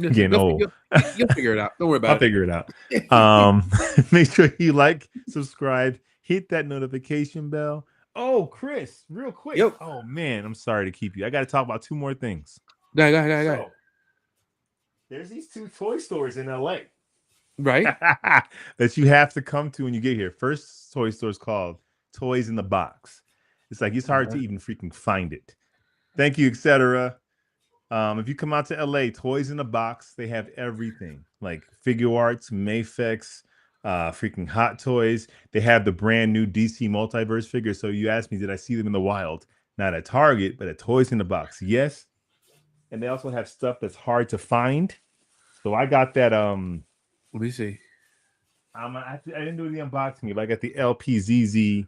Getting old. You'll figure it out. Don't worry about I'll figure it out. Make sure you like, subscribe, hit that notification bell. Oh, Chris, real quick. Yep. Oh, man, I'm sorry to keep you. I got to talk about two more things. Go ahead. There's these two toy stores in LA. Right. That you have to come to when you get here. First toy store is called Toys in the Box. It's like it's hard to even freaking find it. Thank you, etc. If you come out to LA, Toys in the Box, they have everything like figure arts, Mayfex, freaking Hot Toys. They have the brand new DC Multiverse figures. So you asked me, did I see them in the wild? Not at Target, but at Toys in the Box. Yes. And they also have stuff that's hard to find. So I got that. Let me see. I didn't do the unboxing, but I got the LPZZ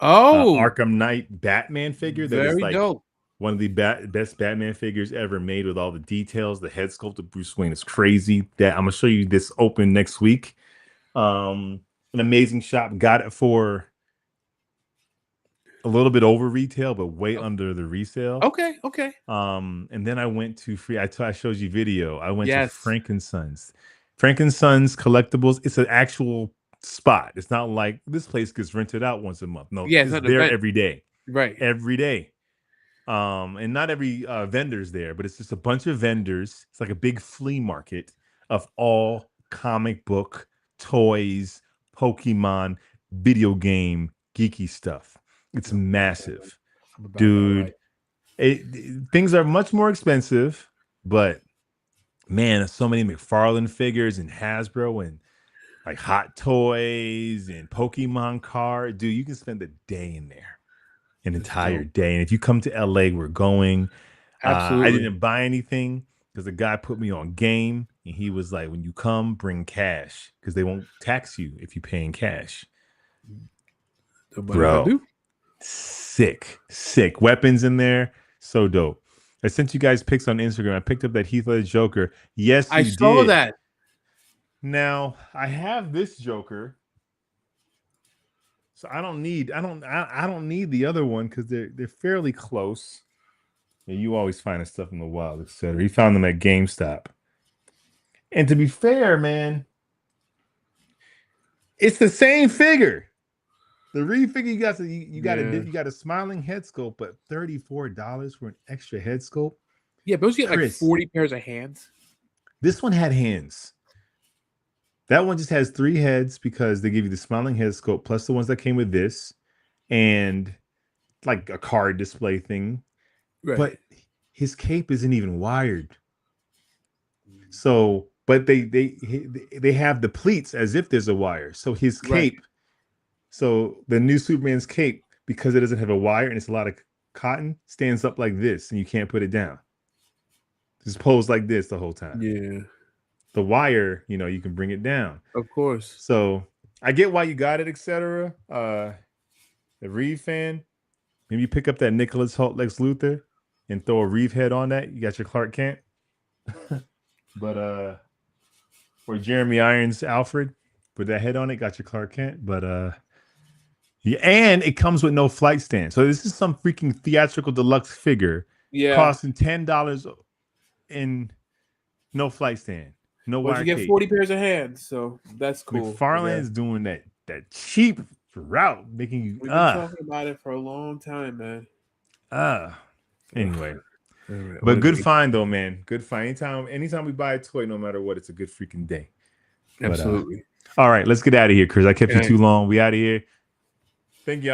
Arkham Knight Batman figure. That is like dope. One of the best Batman figures ever made with all the details. The head sculpt of Bruce Wayne is crazy. That I'm gonna show you this open next week. An amazing shop. Got it for a little bit over retail, but way under the resale. Okay. And then I went to I showed you video. I went to Frankensons. Frankensons Collectibles. It's an actual spot. It's not like this place gets rented out once a month. No, it's there every day. Right. Every day. And not every vendor's there, but it's just a bunch of vendors. It's like a big flea market of all comic book, toys, Pokemon, video game, geeky stuff. It's massive, dude. Things are much more expensive, but man, there's so many McFarlane figures and Hasbro and like Hot Toys and Pokemon cards. Dude, you can spend a day in there. An entire day. And if you come to LA, we're going. Absolutely. I didn't buy anything because the guy put me on game and he was like, when you come, bring cash because they won't tax you if you pay in cash. Bro, sick weapons in there. So dope. I sent you guys pics on Instagram. I picked up that Heath Ledger Joker. Yes, I saw that. Now I have this Joker. So I don't need the other one because they're fairly close. And you always find the stuff in the wild, etc. He found them at GameStop. And to be fair, man, it's the same figure. The refigure you got a smiling head sculpt, but $34 for an extra head sculpt. Yeah, but you get like 40 pairs of hands. This one had hands. That one just has 3 heads because they give you the smiling head sculpt plus the ones that came with this and like a card display thing. Right. But his cape isn't even wired. So, but they have the pleats as if there's a wire. So his cape, so the new Superman's cape, because it doesn't have a wire and it's a lot of cotton, stands up like this and you can't put it down. Just posed like this the whole time. Yeah. The wire, you can bring it down. Of course. So I get why you got it, etc. The Reeve fan, maybe you pick up that Nicholas Hoult Lex Luthor and throw a Reeve head on that. You got your Clark Kent. But for Jeremy Irons Alfred with that head on it. Got your Clark Kent, but yeah, and it comes with no flight stand. So this is some freaking theatrical deluxe figure costing $10 in no flight stand, no But wire you get cage. 40 pairs of hands, so that's cool. McFarlane's doing that cheap route, making you We've been talking about it for a long time, man. Anyway. But good find though, man. Good find. Anytime we buy a toy, no matter what, it's a good freaking day. Absolutely. All right, let's get out of here, Chris. I kept you too long. We out of here. Thank y'all.